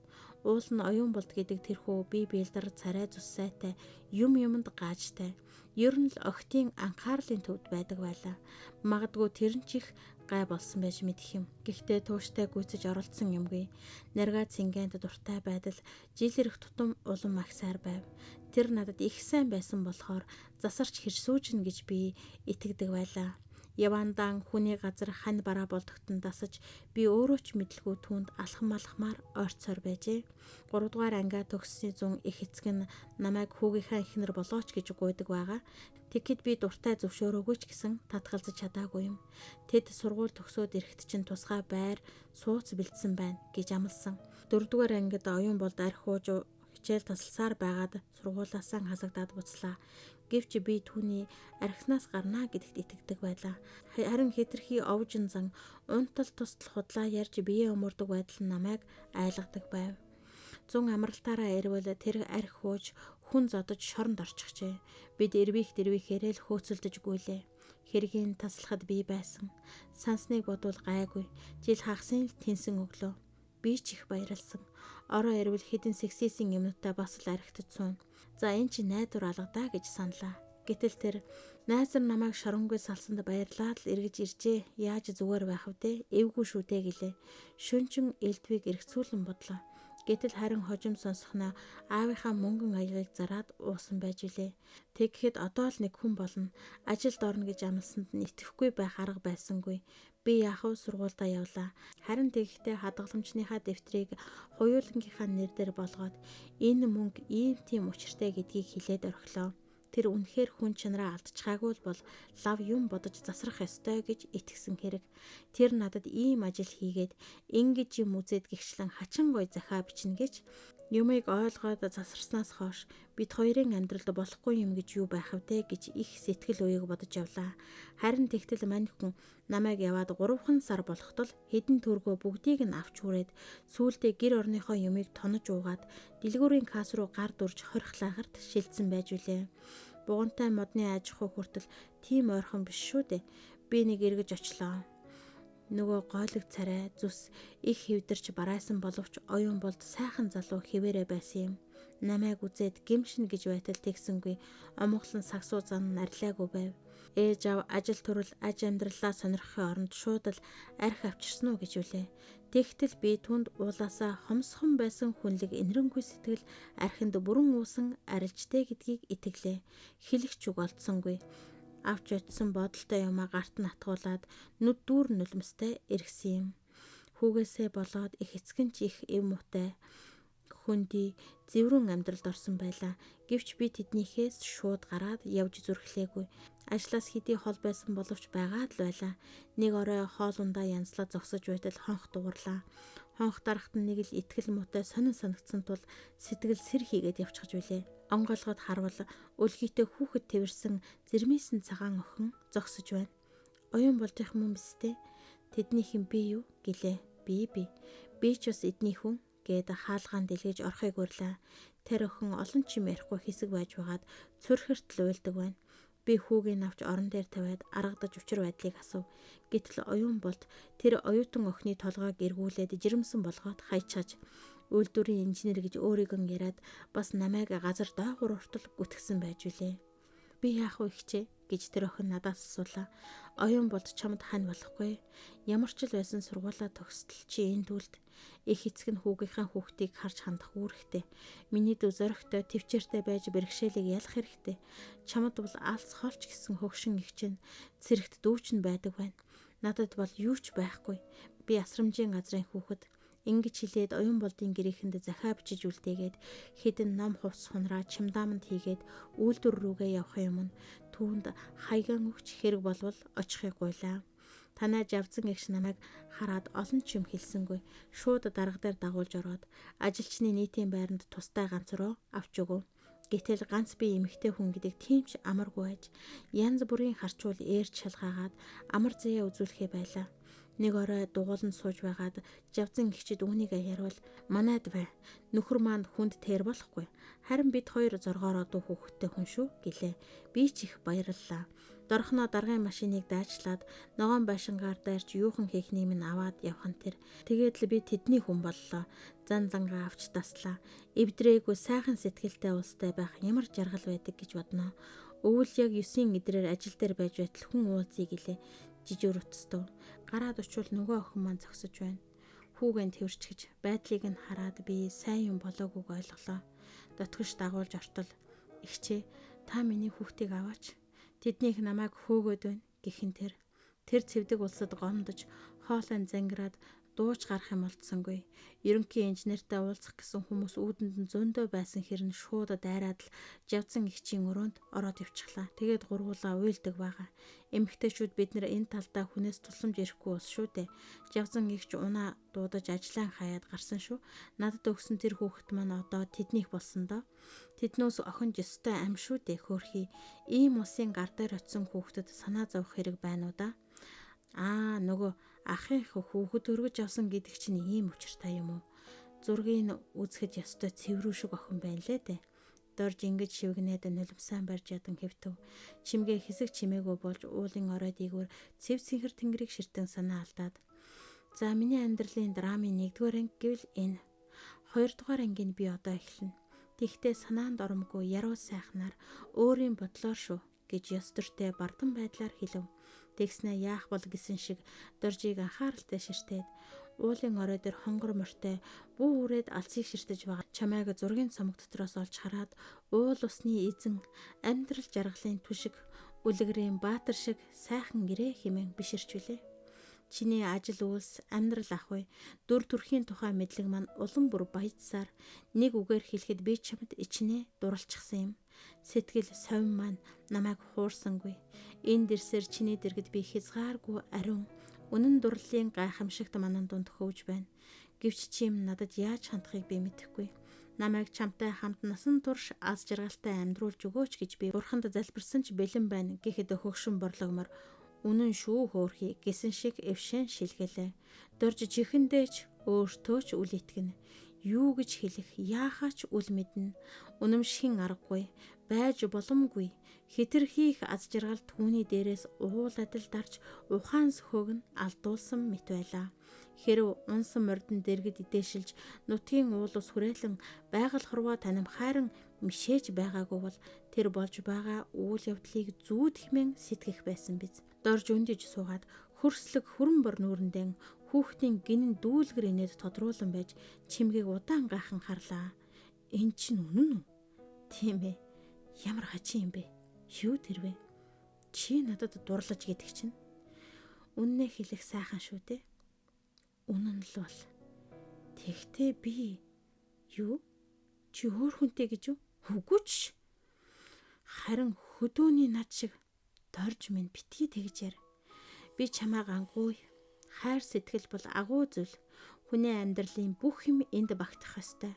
Уул нь оюун болд гэдэг тэрхүү бие биелдэр царай зүс сайтай, юмд гаажтай. Ер нь л охтын анхаарлын төвд байдаг байлаа. Магадгүй тэр нь ч их гай болсон байж мэдэх юм. Гэхдээ тууштай гүйцэж оролцсон юмгүй. Наргаа цингэнд дуртай байдал жил ирэх тутам улам агсаар байв. Тэр надад их сайн байсан болохоор засарч хэрсүүжнэ гэж би итгэдэг байлаа. Явандан хүний газар хань бараа болдогтон дасаж би өөрөө ч мэдлгүй түүнд алхамалхмаар ойрцоор байжээ. 3 дугаар ангиа төгссөний зун их эцэг нь намайг хүүгийнхаа эхнэр болооч гэж гуйдаг байгаа. Тэгэхэд би дуртай зөвшөөрөөгүй ч гэсэн татгалзаж чадаагүй юм. Тэд сургууль төгсөөд ирэхэд чинь тусгай байр сууц бэлдсэн байна гэж амласан. 4 дугаар ангид оюун болд архиуж хичээл тасалсаар байгаад сургуулаасаа хасагдаад буцлаа. Гэвч би түүний архинаас гарнаа гэдэгт итгэдэг байлаа. Харин хэтэрхий овжин зан унтал тусдал худлаа ярьж биеэ өмөрдөг байдал нь намайг айлгадаг байв. Зун амралтаараа ирвэл тэр архи хууж хүн зодож шоронд орчихжээ. Бид эрвийхээр л хөөцөлдөж гүйлээ. Хэргийн таслахад би байсан. Сансныг бодвол гайгүй. Жил хагасын л тэнсэн өглөө. Би ч их баярлсан. Ороо ирвэл хэдэн сексисэн юмнуудаа бас л архитаж суун. За энэ чи найдвар алгадаа гэж саналаа. Гэтэл тэр найзар намайг шоронгүй салсанд баярлаад л эргэж иржээ. Яаж зүгээр байх вэ? Эвгүй шүү дээ гэлээ. Шөнчин элдвийг эргцүүлэн бодлоо. Гэтэл харин хожим сонсохноо аавынхаа мөнгөн аягийг зараад уусан байж үлээ. Тэгэхэд одоо л нэг хүн болно. Ажилд орно гэж амласанд нь итгэхгүй байх арга байсангүй. Би яахав сургуультай явлаа. Харин тэгэхдээ хадгаламжныхаа дэвтрийг хуйлангийнхаа нэр дээр болгоод энэ мөнгө ийм тийм учиртай гэдгийг хэлээд орхилоо. Тэр үнэхээр хүн чанараа алдчихаагүй бол лав юм бодож засрах ёстой гэж итгэсэн хэрэг. Тэр надад ийм ажил хийгээд ингэж юм үзээд гихчлэн хачин гой захаа бичнэ гэж юмыг ойлгоод засарснаас хойш бид хоёрын амьдралд болохгүй юм гэж юу байх вэ гэж их сэтгэл уяг бодож явлаа. Харин тэгтэл мань хүн намайг яваад 3 сар болохтол хэдэн төгрөгөө бүгдийг нь авч хүрээд сүүлдээ гэр орныхоо юмыг тонож уугаад дэлгүүрийн касс руу гар дүрж хорихлахарт шилжсэн байж үлээ. Бугантай модны аж ахуй хүртэл тийм ойрхон биш шүү дээ. Би нэг эргэж очлоо. Нөгөө гойлог царай зүс их хэвдэрч барайсан боловч оюун болд сайхан залуу хിവэрэ байсан юм. Намайг үзээд гимшин гэж байтал тэгсэнгүй омглон сагсуу зан арилаагүй байв. Ээж аав ажил төрөл аж амьдралаа сонирхохын оронд шууд л арх авчирсан уу гэж үлээ. Тэгтэл би түнд уулаасаа хомсхон байсан хүнлэг инэрэнгүй сэтгэл архинд бүрэн уусан арилжтэй гэдгийг итгэлээ. Хэлэгч үг олдсонгүй. Авч очсон бодолтой юмаа гарт нь атгуулад нүд дүүр нулимстай эргэсэн юм. Хүүгээсээ болоод их эцгэн ч их эв муутай хөндөй зэврэн амьдралд орсон байлаа. Гэвч би тэднийхээс шууд гараад явж зүрхлээгүй. Ажлаас хэдий хол байсан боловч байгаад л байлаа. Нэг орой хоолундаа янзлаад зогсож байтал хонх дуугарлаа. Хонх дарахт нь нэг л итгэл муутай сонин санагдсан тул сэтгэл сэр хийгээд явчихж билээ. Онгойлгоод харвал өлгийтэй хүүхэд тэрсэн зэрмээсэн цагаан охин зогсож байна. Оюун болдох юм бистэ? Тэднийхэн би юу гэлээ. Би ч бас эдний хүн гээд хаалгаан дэлгэж орхыг урлаа. Тэр охин олон ч юм ярихгүй хэсэг байж байгаад цүрхэрт л уйлдаг байна. Би хүүгийн авч орон дээр тавиад аргадаж учир байдлыг асуув. Гэтэл оюун болд тэр оюутан охины толгойг эргүүлээд жирэмсэн болгоод хайчааж үйлдвэрийн инженер гэж өөрийгөө яриад бас намайг газар доогуур уртал гүтгсэн байж үлээ. Би яах вэ хчээ гэж тэр охин надаас асуулаа. Оюун болд чамд хань болохгүй. Ямар ч л байсан сургуулаа төгсдөл чи энэ түлд их эцэг нь хүүгийнхаа хүүхдийг харж хандах үүрэгтэй. Миний дүү зоригтой төвчээртэй байж бэрхшээлийг ялах хэрэгтэй. Чамд бол алс хоолч гэсэн хөгшин их чинь цэрэгт дүүч нь байдаг байна. Надад бол юу ч байхгүй. Би асрамжийн газрын хүүхэд. Ингэж хэлээд оюун болдын гэрээхэнд захиа бичиж үлдээгээд хэдэн ном хувцс хунраа чимдааманд хийгээд үйлдвэр рүүгээ явахын өмнө түүнд хаяган өгч хэрэг болвол очихыг гуйлаа. Танай жавзан эгч намайг хараад олон ч юм хэлсэнгүй. Шууд дарга дээр дагуулж ороод ажилчны нийтийн байранд тустай ганц руу авч өгөв. Гэтэл ганц би эмэгтэй хүн гэдэг тийм ч амаргүй байж янз бүрийн харчуул ээрч шалгаагаад амар зэя үзүүлэхээ байлаа. Нэг орой дугууланд сууж байгаад жавзан гихчид үүнийг яриул манайд бай. Нөхөр маань хүнд тэр болохгүй. Харин бид хоёр зоргоороо дүү хүүхэдтэй хүн шүү гэлээ. Би ч их баярлалаа. Дорхноо даргын машиныг даачлаад ногоон байшингаар дайрч юухан хийхнийг минь аваад явхан тэр. Тэгээд л би тэдний хүн боллоо. Зан зангаа авч таслаа. Эвдрээгүй сайхан сэтгэлтэй улстай байх ямар жаргал байдаг гэж бодноо. Өвөл яг 9-ийн эдрээр ажил дээр байж байтал хүн уулзъя гэлээ. Жижиг утастав. Гараад очвол нөгөө охин маань зогсож байна. Хүүгэн тэрчгэж байдлыг нь хараад би сайн юм болоогүйг ойлголоо. Дотгош дагуулж ортол "Игчээ, та миний хүүхдийг аваач. Тэднийх намайг хөөгөөд байна" гэхин тэр цэвдэг улсад гомдож хоолойн зангираад дууч гарах юм болцсонгүй. Ерөнхий инженертэй уулзах гэсэн хүмүүс үүдэнд нь зөндөө байсан хэрн шууд дайраад л жавзан гихчийн өрөөнд ороод явчихлаа. Тэгээд гурвуулаа уйлдаг байгаа. Эмэгтэйчүүд бид нэр энэ талдаа хүнээс тусламж ирэхгүй ус шүү дээ. Жавзан гихч унаа дуудаж ажлаа хаяад гарсан шүү. Надад өгсөн тэр хүүхэд маань одоо тэднийх болсон доо. Тэднээс охин жөстэй ам шүү дээ хөөрхий. Ийм усын гар дээр очисон хүүхдэд санаа зовох хэрэг байна уу да? Нөгөө ахын хүүхэд өргөж авсан гэдэг чинь ийм учиртай юм уу? Зургийг үзэхэд ёстой цэврүү шиг охин байна лээ дээ. Дорж ингэж шивгнээд нулимсаан барьж ядан хэвтэв. Чимгээ хэсэг чимээгүй болж уулын орой дээгүүр цэв цэнхэр тэнгэрийг ширтэн санаа алдаад. За миний амьдралын драмын 1-р анги гэвэл энэ. 2-р ангийн би одоо эхэлнэ. Тэгтээ санаанд оромгүй яруу сайхнаар өөрийн бодлоор шүү гэж ёс төртэй бардам байдлаар хэлв. Тэгснэ яах бол гэсэн шиг доржийг анхааралтай ширтээд уулын орой дээр хонгор морьтой бүү үрээд алсыг ширтэж байгаа чамайг зургийн цомог дотроос олж хараад уул усны эзэн амьдрал жаргалын түшиг үлгэрийн баатар шиг сайхан гэрээ хэмээн биширчвүлээ. Чиний ажил үйлс амьдрал ахуй дүр төрхийн тухай мэдлэг маань улам бүр баяжсаар нэг үгээр хэлэхэд би чамд ичнээ дурлцсан юм. Сэтгэл совин маань намайг хуурсангүй. Энэ дэрсээр чиний дэргэд би хязгааргүй ариун үнэн дурлалын гайхамшигт манан дунд хөвж байна. Гэвч чим надад яаж хандахыг би мэдэхгүй. Намайг чамтай хамт насан турш аз жаргалтай амьдруулж өгөөч гэж би бурханд залбирсан ч бэлэн байна гэхэд хөгшин борлогомор үнэн шүү хөөрхий гэсэн шиг эвшэн шилгэлээ. Дорж чихэндээч өөртөө ч үл итгэнэ. Юу гэж хэлэх, яахаач үл мэднэ. Үнэмшхийн аргагүй, байж боломгүй. Хэтэрхийх аз жаргал түүний дээрээс уул адил дарж ухаан сөхөөг нь алдуулсан мэт байлаа. Хэрв унсан мордон дэргэд идээшилж нутгийн уулус хүрээлэн байгаль хорвоо танимхайран мишээж байгаагүй бол тэр болж байгаа үйл явдлыг зүүд хэмээн сэтгэх байсан биз. Дорж өндөж суугаад хөрслөг хүрэн бор нүүрэндээ хүүхдийн гинэн дүүлгэр инээд тодруулан байж чимгээг удаан гайхан харлаа. Энэ чинь үнэн үү? Тийм ээ. Ямар хачи юм бэ? Юу тэр вэ? Чи надад дурлаж гэдэг чинь. Үннээ хэлэх сайхан шүү дээ. Үнэн л бол. Тэгтээ би юу? Чи өөр хүнтэй гэж юу? Үгүй ч. Харин хөдөөний над шиг дорж минь битгий тэгж яар. Би чамаа гангуй. Хайр сэтгэл бол агуу зүйл. Хүний амьдралын бүх юм энд багтах ёстой.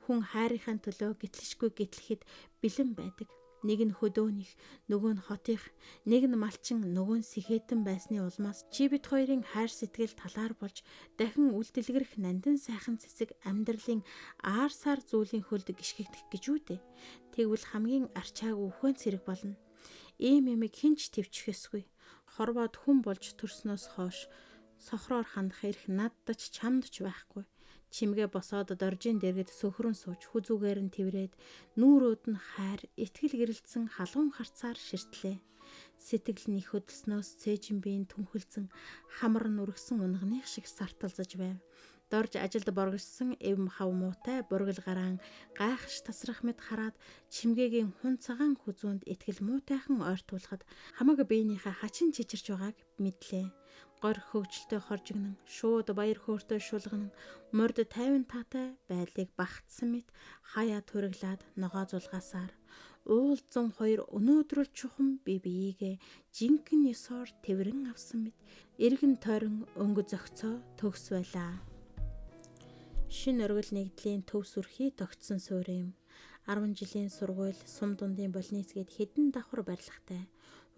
Хүн хайрынхаа төлөө гэтлэшгүй гэтлэхэд бэлэн байдаг. Нэг нь хөдөөнийх, нөгөө нь хотынх, нэг нь малчин, нөгөө нь сэхэтэн байсны улмаас чи бид хоёрын хайр сэтгэл талаар болж дахин үлдэлгэрэх нандин сайхан цэцэг амьдралын аар сар зүйлийн хөлд гიშгэгдэх гэж үү дээ. Тэгвэл хамгийн арчаагүй үхэн цэрэг болно. Ийм юмыг хинч твчих ёсгүй. Хорвоод хүн болж төрснөөс хойш сохроор хандах эрх надад ч чамд ч байхгүй. Чимгээ босоод доржийн дэргэд сөхрөн сууж хүзүүгээр нь тэврээд нүүрүүд нь хайр итгэл гэрэлтсэн халуун харцаар ширтлээ. Сэтгэл нь их хөдөлснөөс цээжин биеийн түнхэлзэн хамар нүргсэн унгных шиг сарталзаж байв. Дорж ажилд боргосон эв хав муутай бургал гараан гайхаш тасрах мэт хараад чимгээгийн хун цагаан хүзүүнд итгэл муутайхан ойртуулахад хамаг биенийхээ хачин чичирч байгааг мэдлээ. Горь хөгжилтэй хоржигнан, шууд баяр хөөртэй шулган, морд тайван таатай байлыг багтсан мэт хаяа туриглаад ногоо зулгаасаар уулзсан хоёр өнөөдрөл чухам би биеигээ жинхэнэ ёсоор тэврэн авсан мэт эргэн тойрон өнгө зөгцөө төгс байлаа. Шин оргил нэгдлийн төв сүрхий тогтсон суурь юм. 10 жилийн сургууль, сум дундын больниц гээд хэдэн давхар барилгатай.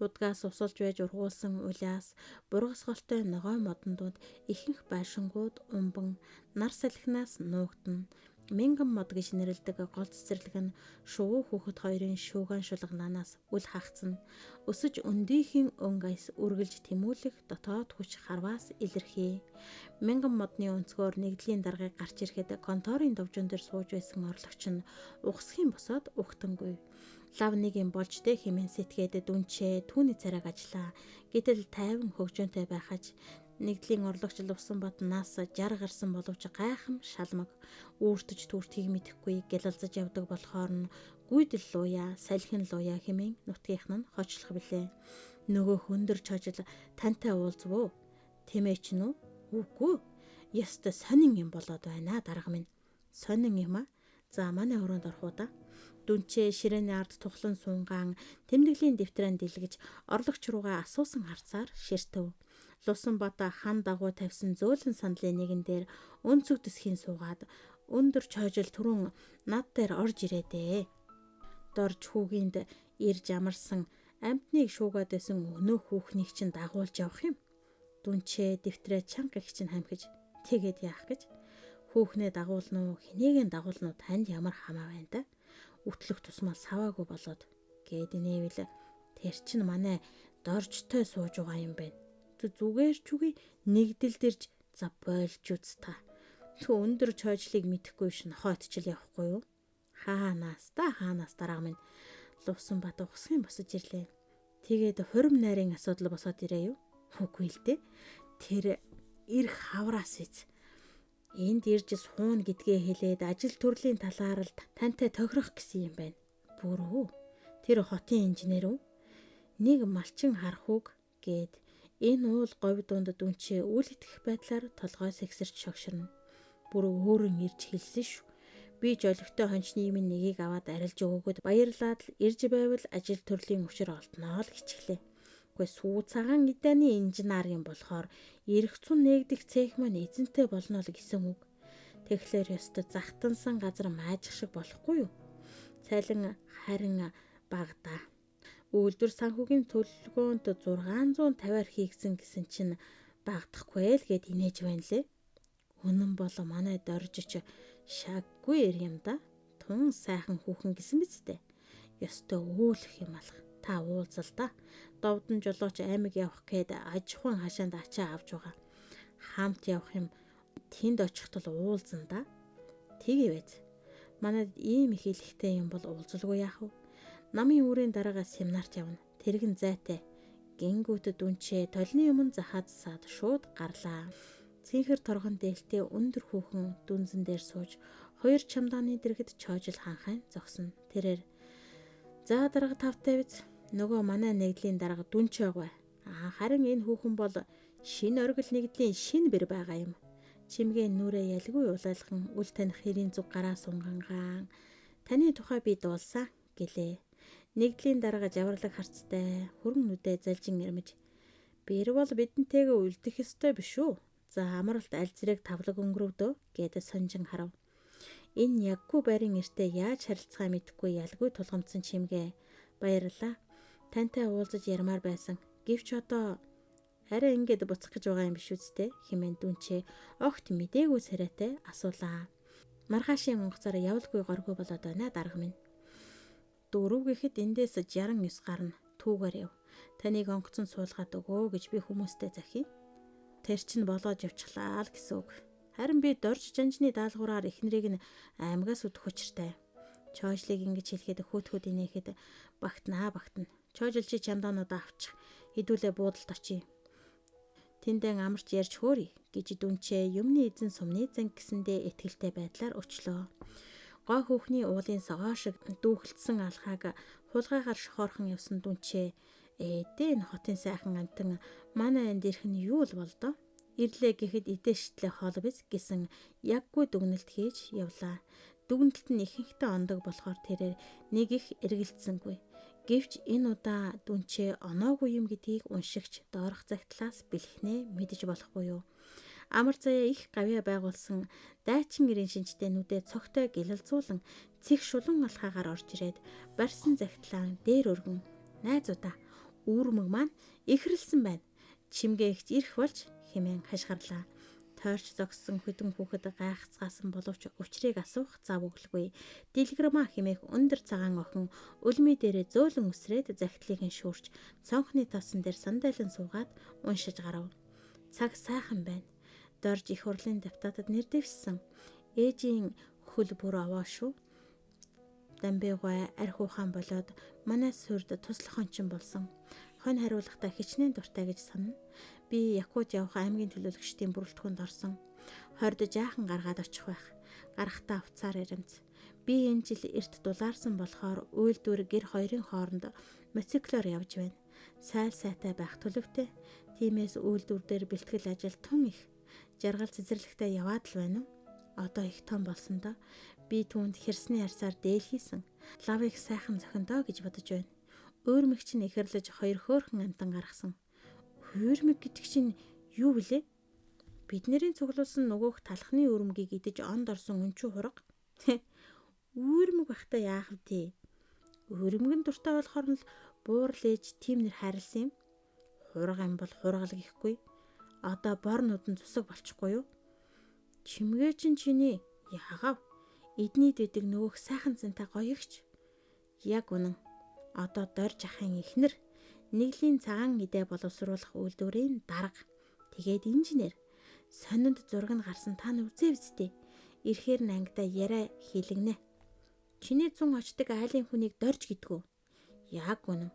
Удгаас усалж байж ургуулсан улаас бургасголтой ногой модондууд ихэнх байшингууд умбан нар салхинаас нуугдана. Мянган мод гэж нэрлэдэг гол цэцэрлэг нь шувуу хүүхэд хоёрын шүүган шулганаанаас үл хаагцсан. Өсөж өндийхийн өнгөс үргэлж тэмүүлэх дотоод хүч харваас илэрхий. Мянган модны өнцгөр нэгдлийн даргаыг гарч ирэхэд конторын довжон дээр сууж байсан орлогч нь ухсхийн босоод ухтангүй. Лав нэг юм болж дэ хэмээн сэтгээд дүнчээ түүний царайг ажиллаа. Гэтэл тайван хөгжөөнтэй байхаж нэгдлийн орлогч Лувсанбат нас 60 гарсан боловч гайхам шалмаг үүртэж түүртгийг мэдэхгүй гялалзаж явдаг болохоор нь гүйдэл лууя, салхин лууя хэмээн нутгийнх нь хочлох билээ. Нөгөө хөндөр чожил тантай уулзвөө. Тэмээч нү? Үгүй. Яста сонин юм болоод байна дарга минь. Сонин юм аа. За манай өрөөнд орох уу да. Дүнчээ ширээний ард тухлан сунгаан тэмдэглэлийн дэвтрэн дэлгэж орлогч руугаа асуусан харцаар ширтэв. Лувсанбата хан дагуу тавьсан зөөлөн сандлын нэгэн дээр өнцөг төсхийн суугаад өндөр чойжил түрүүн над дээр орж ирээдээ. Дорж хүүгийнд ирж амарсан амтныг шуугаад байсан өнөө хүүхнийг чинь дагуулж явах юм. Дүнчээ дэвтрээ чанга их чинь хамхиж тэгээд яах гэж хүүхнээ дагуулна уу хэнийг дагуулна уу танд ямар хамаа байна да. Үтлэх тусмаа саваагүй болоод гээд инээвэл тэр чин манай доржтой сууж байгаа юм байна. Зүгээр ч үгүй нэгдэл дэрж за бойлж үз та. Тө өндөр чойжлыг мэдэхгүй шин хойтчил явахгүй юу? Хаанаас дарга минь Лувсанбат ухсхийн босож ирлээ. Тэгээд хурим найрын асуудал босоод ирээ юу? Үгүй л дээ. Тэр ирэх хавраас биз. Энд ирж суун гэдгээ хэлээд ажил төрлийн талаар л тантай тохирох гэсэн юм байна. Бүрөө. Тэр хотын инженер үү? Нэг малчин харахуг гээд энэ уул говь дунд дүнчээ үл итгэх байдлаар толгой сэгсэрч шогширно. Бүр өөрөн ирж хэлсэн шүү. Би жолигтой хончны минь нэгийг аваад арилж өгөөд баярлаад л ирж байвал ажил төрлийн өвчөр олдноо л гिचглээ. Гэхдээ сүү цагаан идэаны инженер юм болохоор эрх зүйн нэгдэх цех маань эзэнтэй болно л гэсэн үг. Тэгэхээр ёстой захтансан газар маажих шиг болохгүй юу? Цайлан харин багада. Үйлдвэр санхүүгийн төлөвлөгөөнд 650-аар хийгсэн гэсэн чинь багдахгүй л гэд инээж байна лээ. Үнэн бол манай доржич шаггүй юм да. Тун сайхан хүүхэн гэсэн биз дээ. Ёстой өөлөх юм алах. Та уулзал да. Довдон жолооч аймаг явах гээд аж ахуйн хашаанд ачаа авч байгаа. Хамт явах юм тэнд очихтол уулзан да. Тэгээвэз. Манайд ийм их хэлэхтэй юм бол уулзалгүй яах вэ? Намын үрийн дараагаа семинарт явна. Тэргэн зайтай. Гингүүт дүнчээ толны өмнө захаад саад шууд гарлаа. Цэнхэр торгон дээлтэй өндөр хүүхэн дүнзэн дээр сууж хоёр чамдааны дэргэд чоожил ханхайн зогсно. Тэрээр за дарга тавтай биз. Нөгөө манай нэгдлийн дарга дүнч байгаа. Харин энэ хүүхэн бол шинэ оргил нэгдлийн шинэ бэр байгаа юм. Чимгээ нүрээ ялгүй улайлхан үл таних хэрийн зүг гараа сунгангаан. Таны тухай би дуулсан гэлээ. Нэгдлийн дарга жаварлаг харцтай хөрөн нүдэ залжин ирмэж. Бэр бол бидэнтэйгээ үлдэх ёстой биш үү? За амралт аль зэрэг тавлаг өнгөрөвдөө гэдэг сонжин харав. Энэ яггүй байрын эртээ яаж харилцахаа мэдэхгүй ялгүй тулгамдсан чимгээ. Баярлалаа. Тантай уулзаж ярмаар байсан. Гэвч одоо арай ингэж буцах гэж байгаа юм биш үсттэй хэмээн дүнчээ огт мдээгүй сарайтай асуулаа. Маргаашийн онгоцоор явалгүй горгүй болоод байна дарга минь. Дөрөв гэхэд эндээс 69 гарна. Түүгээр яв. Таныг онгоцон суулгаад өгөө гэж би хүмүүстэй захив. Тэр чинь болоод явчихлаа л гэсэн үг. Харин би дорж жанжны даалгавраар эхнэрийг нь аймагаас өдөх учиртай. Чойжлыг ингэж хэлэхэд хөөхөд инээхэд багтана. Чойжилчи чамдаануудаа авчих. Хідүүлээ буудалд очие. Тэндэн амарч ярьж хөөрий гэж дүнчээ юмны эзэн сумны зан гэсэндээ итгэлтэй байдлаар өчлөө. Гой хүүхний уулын согоо шиг дүүхэлдсэн алхааг хулгайгаар шохоорхон явсан дүнчээ Ээдээ энэ хотын сайхан амтан манай энд ирэх нь юу л болдоо? Ирлээ гэхэд идэж шитлээ хоол биз гэсэн яггүй дүгнэлт хийж явлаа. Дүгнэлт нь ихэнхдээ ондог болохоор тэрээр нэг их эргэлзсэнгүй. Гэвч энэ удаа дүнчээ оноогүй юм гэдгийг уншигч доорх загтлаас бэлхнээ мэдэж болохгүй юу. Амар заяа их гавья байгуулсан дайчин гэрийн шинжтэй нүдээ цогтой гэлэлзүүлэн цих шулан алхаагаар орж ирээд барьсан загтлаа дээр өргөн найзуудаа үүрмэг маань ихрэлсэн байна. Чимгээ ихч ирэх болж хэмээн хашгирлаа. Тойрч зогссон хөдөн хүүхэд гайхацгаасан боловч учрыг асуух зав өглгүй. Дэлгэрмаа хэмээх өндөр цагаан охин өлмий дээрээ зөөлөн үсрээд загтлыг нь шүүрч цонхны тосон дээр сандалан суугаад уншиж гарав. Цаг сайхан байна. Дорж их хурлын депутатад нэр дэвшсэн. Ээжийн хөл бүр аваа шүү. Дамбигой архи ухаан болоод манай сүрд туслах ончин болсон. Хонь хариулахдаа хичнээн дуртай гэж санана. Би Якут явах аймгийн төлөөлөгчдийн бүрэлдэхүүнд орсон. Хорд жаахан гаргаад очих байх. Гарахтаа уцаар ирэмц. Би энэ жил эрт дулаарсан болохоор үйлдвэр гэр хоёрын хооронд мотоциклоор явж байна. Сайл сайтай байх төлөвтэй. Тиймээс үйлдвэр дээр бэлтгэл ажил тун их. Жаргал цэцэрлэгтээ яваад л байна уу? Одоо их том болсон доо. Би түүнд хэрсний арсаар дээл хийсэн. Лав их сайхан зохиндоо гэж бодож байна. Өөрмөг чинь ихэрлэж хоёр хөөрхөн амтан гаргасан. Өөрмөг гэдэг чинь юу вүлээ? Бидний цуглуулсан нөгөөх талхны өрмөгийг идэж онд орсон өнчүү хураг. Өөрмөг бахта яах вэ? Өрмөг нь дуртай болохоор л буурал ээж тийм нэр хайрлсан юм. Хураг юм бол хургал гэхгүй. Одоо бор нүдэн цусаг болчихгүй юу? Чимгээ чинь чиний яагав? Эдний дэдэг нөгөөх сайхан зантай гоёгч. Яг үнэн. Одоо дорж ахын ихнэр нэглийн цагаан идэ боловсруулах үйлдвэрийн дарга. Тэгээд инженер. Сонинд зураг нь гарсан та нар үзээ биз дээ. Ирэхээр нь ангидаа яриа хийлгэнэ. Чиний зун очдог айлын хүнийг дорж гэдгүү. Яг үнэн.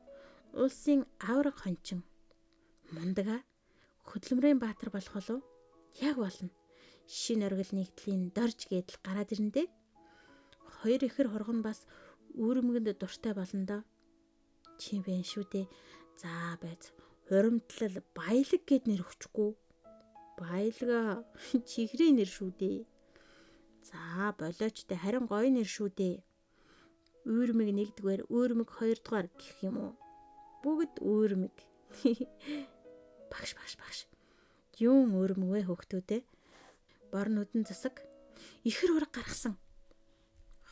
Улсын авраг хончин. Мундага хөдөлмөрийн баатар болох болов? Яг болно. Шин оргил нэгдлийн дорж гэдэл гараад ирэндээ. Хоёр ихэр хурган бас үүрмэгэнд дуртай болно доо. Чи бэн шүү дээ. За байц. Хуримтлал баялаг гэд нэр өгчихгүй. Баялага чихрийн нэр шүү дээ. За болоочтой харин гоё нэр шүү дээ. Үүрмэг нэгдүгээр, үүрмэг хоёрдугаар гэх юм уу? Бүгд үүрмэг. Багш. Юун өөрмөг вэ хөхтүүдээ? Бор нүдэн засаг. Ихэр ураг гаргасан.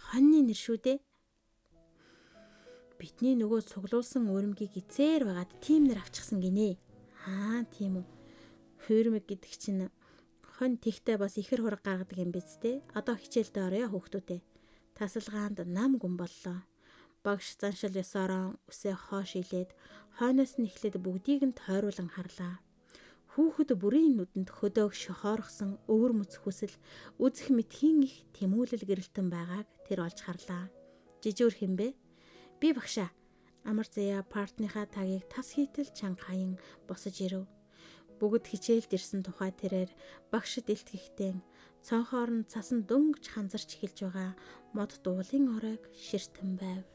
Хоньны нэр шүү дээ. Бидний нөгөө цуглуулсан өрмгийг эцээр байгаад тийм нэр авчихсан гинэ. Тийм үү. Хөрмөг гэдэг чинь хонь тэгтээ бас ихэр хураг гаргадаг юм биз дээ. Одоо хичээлдээ орё хөхтүүдээ. Тасалгаанд нам гүн боллоо. Багш заншил ёсороо үсээ хоош илээд хойноос нь эхлээд бүгдийг нь тойруулан харлаа. Хүүхэд бүрийн нүдэнд хөдөөх шохооргсон өвөр мөц хүсэл үзэх мэтхийн их тэмүүлэл гэрэлтэн байгааг тэр олж харлаа. Жижүүр хэмбэ? Би багшаа. Амар заяа партныхаа тагийг тас хийтэл чанга хаян босож ирэв. Бүгд хичээлд ирсэн тухай тэрээр багшд илтгэхдээ цонхоор нь цасан дөнгөж ханзарч эхэлж байгаа мод дуулын оройг ширтэн байв.